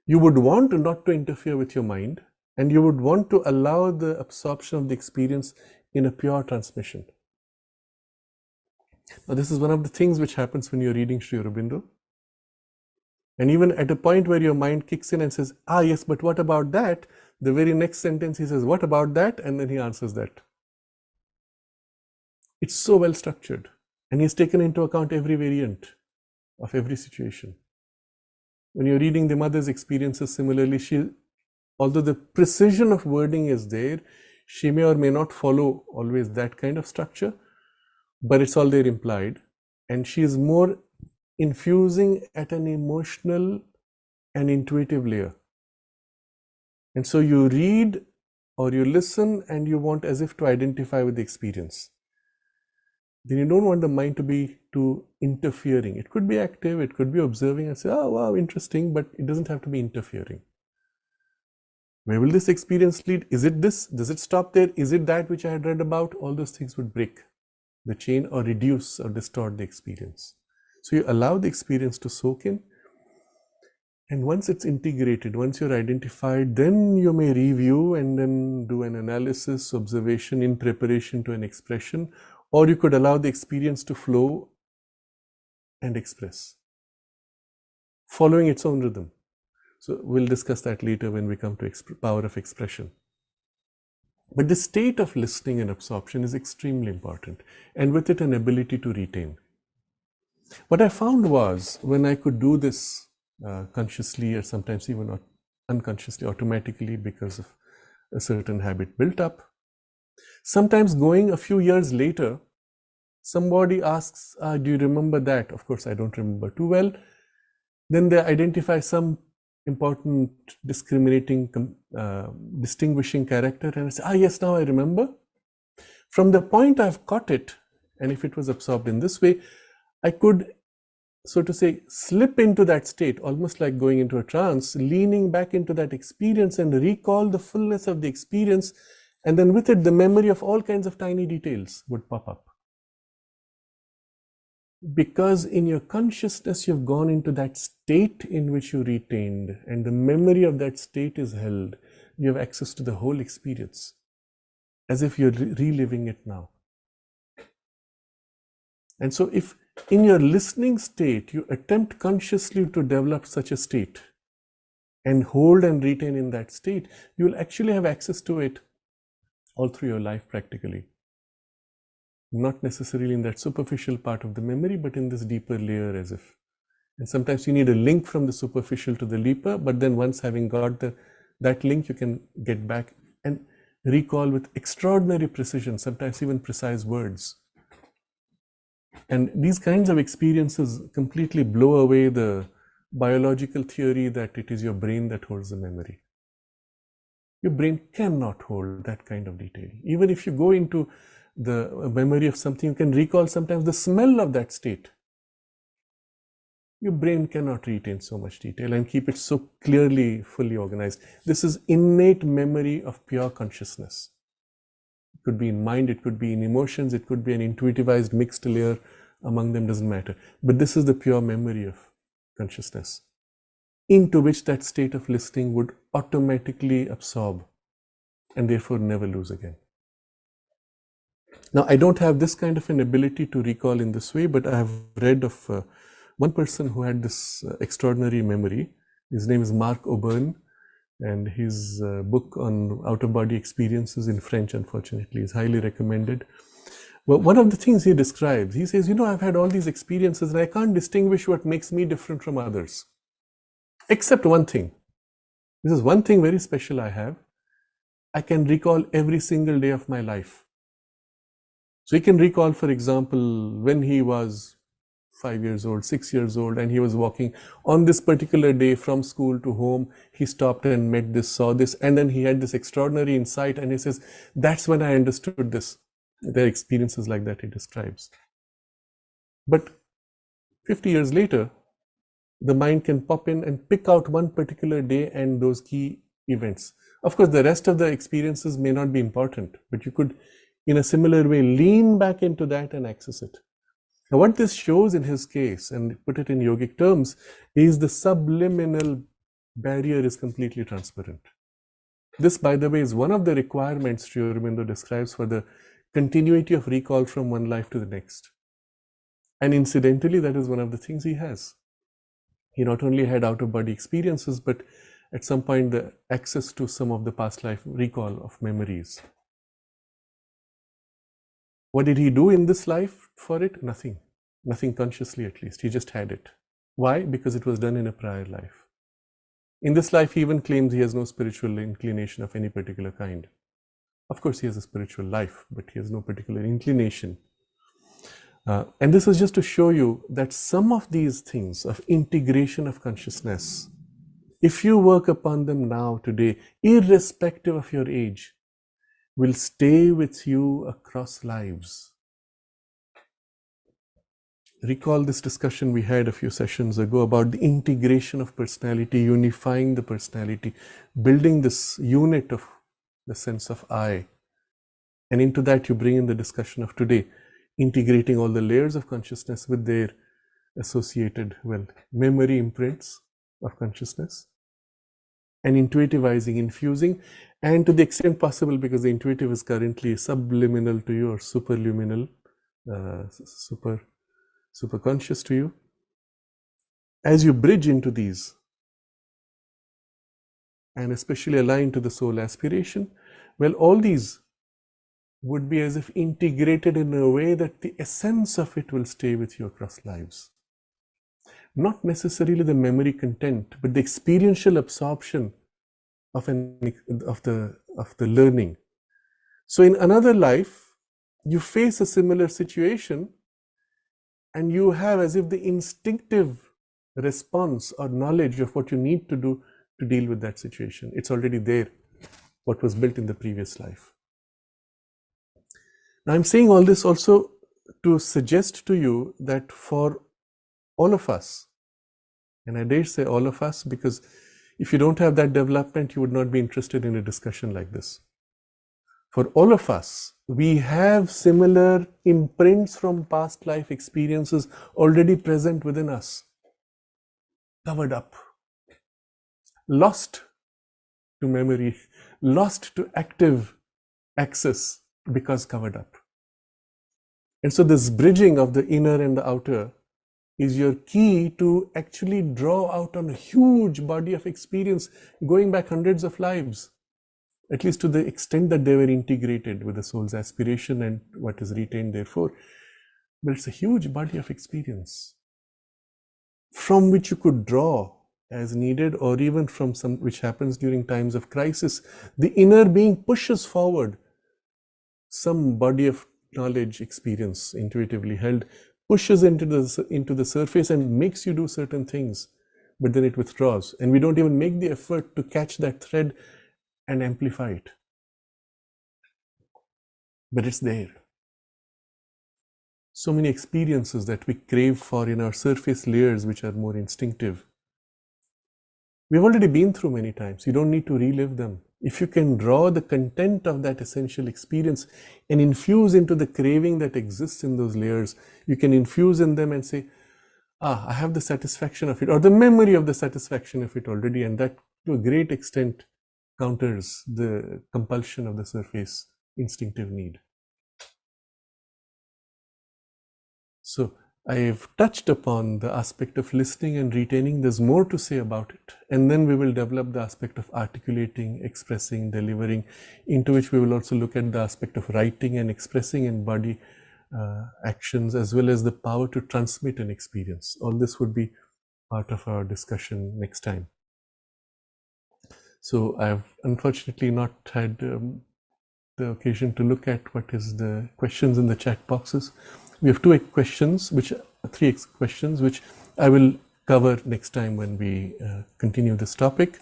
you would want not to interfere with your mind, and you would want to allow the absorption of the experience in a pure transmission. Now, this is one of the things which happens when you're reading Sri Aurobindo. And even at a point where your mind kicks in and says, yes, but what about that? The very next sentence he says, what about that? And then he answers that. It's so well structured, and he's taken into account every variant of every situation. When you're reading the mother's experiences, similarly, although the precision of wording is there, she may or may not follow always that kind of structure, but it's all there implied, and she is more infusing at an emotional and intuitive layer. And so you read or you listen and you want as if to identify with the experience. Then you don't want the mind to be too interfering. It could be active, it could be observing and say, oh wow, interesting, but it doesn't have to be interfering. Where will this experience lead? Is it this? Does it stop there? Is it that which I had read about? All those things would break the chain or reduce or distort the experience. So you allow the experience to soak in, and once it's integrated, once you're identified, then you may review and then do an analysis, observation in preparation to an expression, or you could allow the experience to flow and express, following its own rhythm. So we'll discuss that later when we come to power of expression. But the state of listening and absorption is extremely important, and with it an ability to retain. What I found was, when I could do this consciously or sometimes even unconsciously, automatically, because of a certain habit built up, sometimes going a few years later, somebody asks, do you remember that? Of course, I don't remember too well. Then they identify some important discriminating, distinguishing character, and I say, yes, now I remember. From the point I've caught it, and if it was absorbed in this way, I could, so to say, slip into that state, almost like going into a trance, leaning back into that experience and recall the fullness of the experience, and then with it, the memory of all kinds of tiny details would pop up. Because in your consciousness, you've gone into that state in which you retained, and the memory of that state is held. You have access to the whole experience, as if you're reliving it now. And so if in your listening state, you attempt consciously to develop such a state and hold and retain in that state, you will actually have access to it all through your life practically. Not necessarily in that superficial part of the memory, but in this deeper layer as if. And sometimes you need a link from the superficial to the deeper, but then once having got that link, you can get back and recall with extraordinary precision, sometimes even precise words. And these kinds of experiences completely blow away the biological theory that it is your brain that holds the memory. Your brain cannot hold that kind of detail. Even if you go into the memory of something, you can recall sometimes the smell of that state. Your brain cannot retain so much detail and keep it so clearly, fully organized. This is innate memory of pure consciousness. It could be in mind, it could be in emotions, it could be an intuitivized mixed layer among them, doesn't matter. But this is the pure memory of consciousness, into which that state of listening would automatically absorb and therefore never lose again. Now, I don't have this kind of an ability to recall in this way, but I have read of one person who had this extraordinary memory. His name is Mark Auburn, and his book on out-of-body experiences in French, unfortunately, is highly recommended. Well, one of the things he describes, he says, I've had all these experiences and I can't distinguish what makes me different from others, except one thing. This is one thing very special I have. I can recall every single day of my life. So he can recall, for example, when he was 5 years old, 6 years old, and he was walking on this particular day from school to home. He stopped and met this, saw this, and then he had this extraordinary insight, and he says, that's when I understood this. There are experiences like that he describes. But 50 years later, the mind can pop in and pick out one particular day and those key events. Of course, the rest of the experiences may not be important, but you could, in a similar way, lean back into that and access it. Now, what this shows in his case, and put it in yogic terms, is the subliminal barrier is completely transparent. This, by the way, is one of the requirements Sri Aurobindo describes for the continuity of recall from one life to the next. And incidentally, that is one of the things he has. He not only had out-of-body experiences, but at some point the access to some of the past life recall of memories. What did he do in this life for it? Nothing. Nothing consciously, at least. He just had it. Why? Because it was done in a prior life. In this life, he even claims he has no spiritual inclination of any particular kind. Of course, he has a spiritual life, but he has no particular inclination. And this is just to show you that some of these things of integration of consciousness, if you work upon them now, today, irrespective of your age, will stay with you across lives. Recall this discussion we had a few sessions ago about the integration of personality, unifying the personality, building this unit of the sense of I. And into that you bring in the discussion of today, integrating all the layers of consciousness with their associated, memory imprints of consciousness, and intuitivizing, infusing, and to the extent possible, because the intuitive is currently subliminal to you or superluminal, super conscious to you. As you bridge into these, and especially aligned to the soul aspiration, all these would be as if integrated in a way that the essence of it will stay with you across lives. Not necessarily the memory content, but the experiential absorption of the learning. So in another life, you face a similar situation and you have as if the instinctive response or knowledge of what you need to do to deal with that situation. It's already there, what was built in the previous life. Now, I'm saying all this also to suggest to you that for all of us, and I dare say all of us, because if you don't have that development, you would not be interested in a discussion like this. For all of us, we have similar imprints from past life experiences already present within us, covered up, lost to memory, lost to active access because covered up. And so this bridging of the inner and the outer is your key to actually draw out on a huge body of experience going back hundreds of lives, at least to the extent that they were integrated with the soul's aspiration and what is retained therefore. But it's a huge body of experience from which you could draw as needed, or even from some which happens during times of crisis. The inner being pushes forward some body of knowledge, experience, intuitively held, pushes into the surface and makes you do certain things, but then it withdraws, and we don't even make the effort to catch that thread and amplify it. But it's there. So many experiences that we crave for in our surface layers, which are more instinctive, we've already been through many times. You don't need to relive them. If you can draw the content of that essential experience and infuse into the craving that exists in those layers, you can infuse in them and say, I have the satisfaction of it, or the memory of the satisfaction of it already, and that to a great extent counters the compulsion of the surface instinctive need. So I've touched upon the aspect of listening and retaining. There's more to say about it. And then we will develop the aspect of articulating, expressing, delivering, into which we will also look at the aspect of writing and expressing in body actions, as well as the power to transmit an experience. All this would be part of our discussion next time. So I've unfortunately not had the occasion to look at what is the questions in the chat boxes. We have three questions, which I will cover next time when we continue this topic.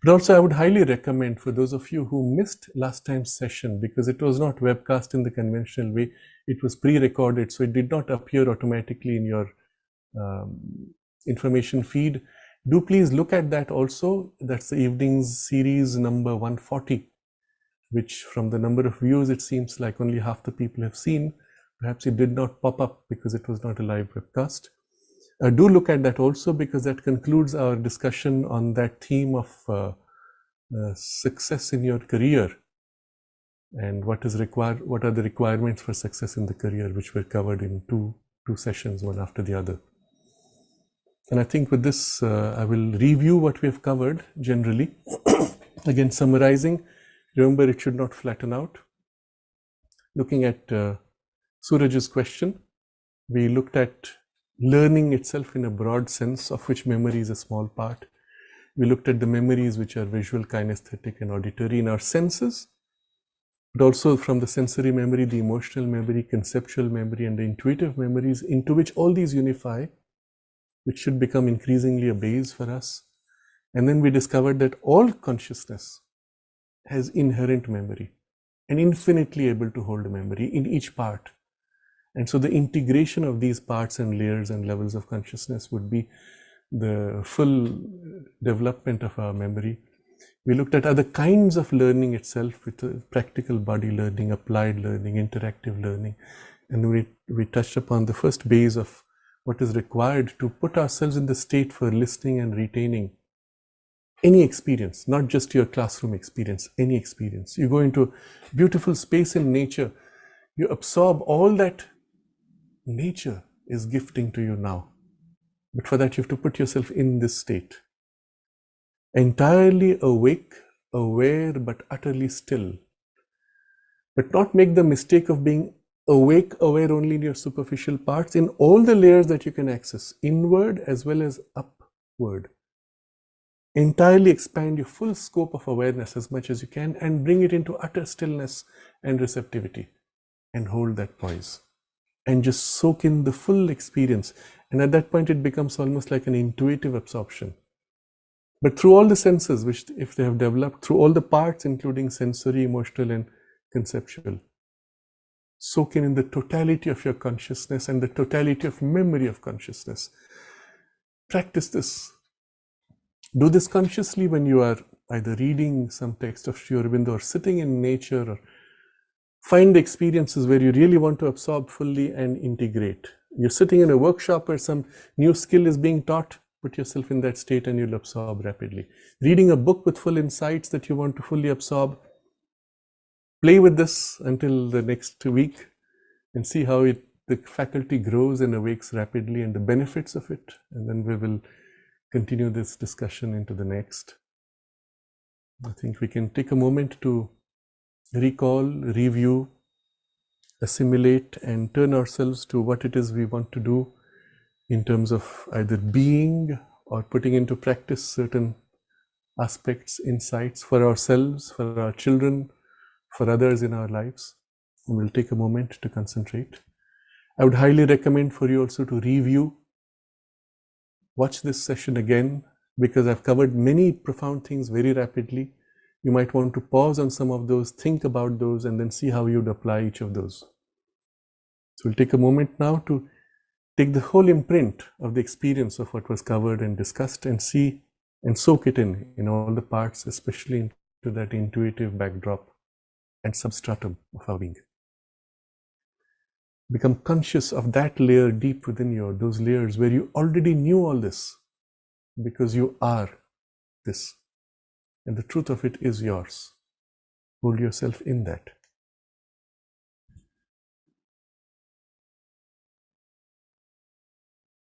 But also I would highly recommend for those of you who missed last time's session, because it was not webcast in the conventional way, it was pre-recorded, so it did not appear automatically in your information feed. Do please look at that also. That's the evenings series number 140, which from the number of views, it seems like only half the people have seen. Perhaps it did not pop up because it was not a live webcast. Do look at that also, because that concludes our discussion on that theme of success in your career and what is required, what are the requirements for success in the career, which were covered in two sessions, one after the other. And I think with this, I will review what we have covered generally. Again, summarizing, remember it should not flatten out. Looking at Suraj's question, we looked at learning itself in a broad sense, of which memory is a small part. We looked at the memories which are visual, kinesthetic, and auditory in our senses, but also from the sensory memory, the emotional memory, conceptual memory, and the intuitive memories, into which all these unify, which should become increasingly a base for us. And then we discovered that all consciousness has inherent memory and infinitely able to hold memory in each part. And so the integration of these parts and layers and levels of consciousness would be the full development of our memory. We looked at other kinds of learning itself, with practical body learning, applied learning, interactive learning. And we touched upon the first base of what is required to put ourselves in the state for listening and retaining any experience, not just your classroom experience, any experience. You go into a beautiful space in nature, you absorb all that nature is gifting to you now. But for that, you have to put yourself in this state. Entirely awake, aware, but utterly still. But not make the mistake of being awake, aware only in your superficial parts, in all the layers that you can access, inward as well as upward. Entirely expand your full scope of awareness as much as you can and bring it into utter stillness and receptivity, and hold that poise. And just soak in the full experience. And at that point, it becomes almost like an intuitive absorption. But through all the senses, which if they have developed, through all the parts, including sensory, emotional, and conceptual, soak in the totality of your consciousness and the totality of memory of consciousness. Practice this. Do this consciously when you are either reading some text of Sri Aurobindo or sitting in nature, or find experiences where you really want to absorb fully and integrate. You're sitting in a workshop where some new skill is being taught, put yourself in that state and you'll absorb rapidly. Reading a book with full insights that you want to fully absorb, play with this until the next week and see how the faculty grows and awakes rapidly and the benefits of it. And then we will continue this discussion into the next. I think we can take a moment to recall, review, assimilate, and turn ourselves to what it is we want to do in terms of either being or putting into practice certain aspects, insights for ourselves, for our children, for others in our lives. And we'll take a moment to concentrate. I would highly recommend for you also to review, watch this session again, because I've covered many profound things very rapidly. You might want to pause on some of those, think about those, and then see how you'd apply each of those. So we'll take a moment now to take the whole imprint of the experience of what was covered and discussed and see and soak it in all the parts, especially into that intuitive backdrop and substratum of our being. Become conscious of that layer deep within you, those layers where you already knew all this, because you are this. And the truth of it is yours. Hold yourself in that.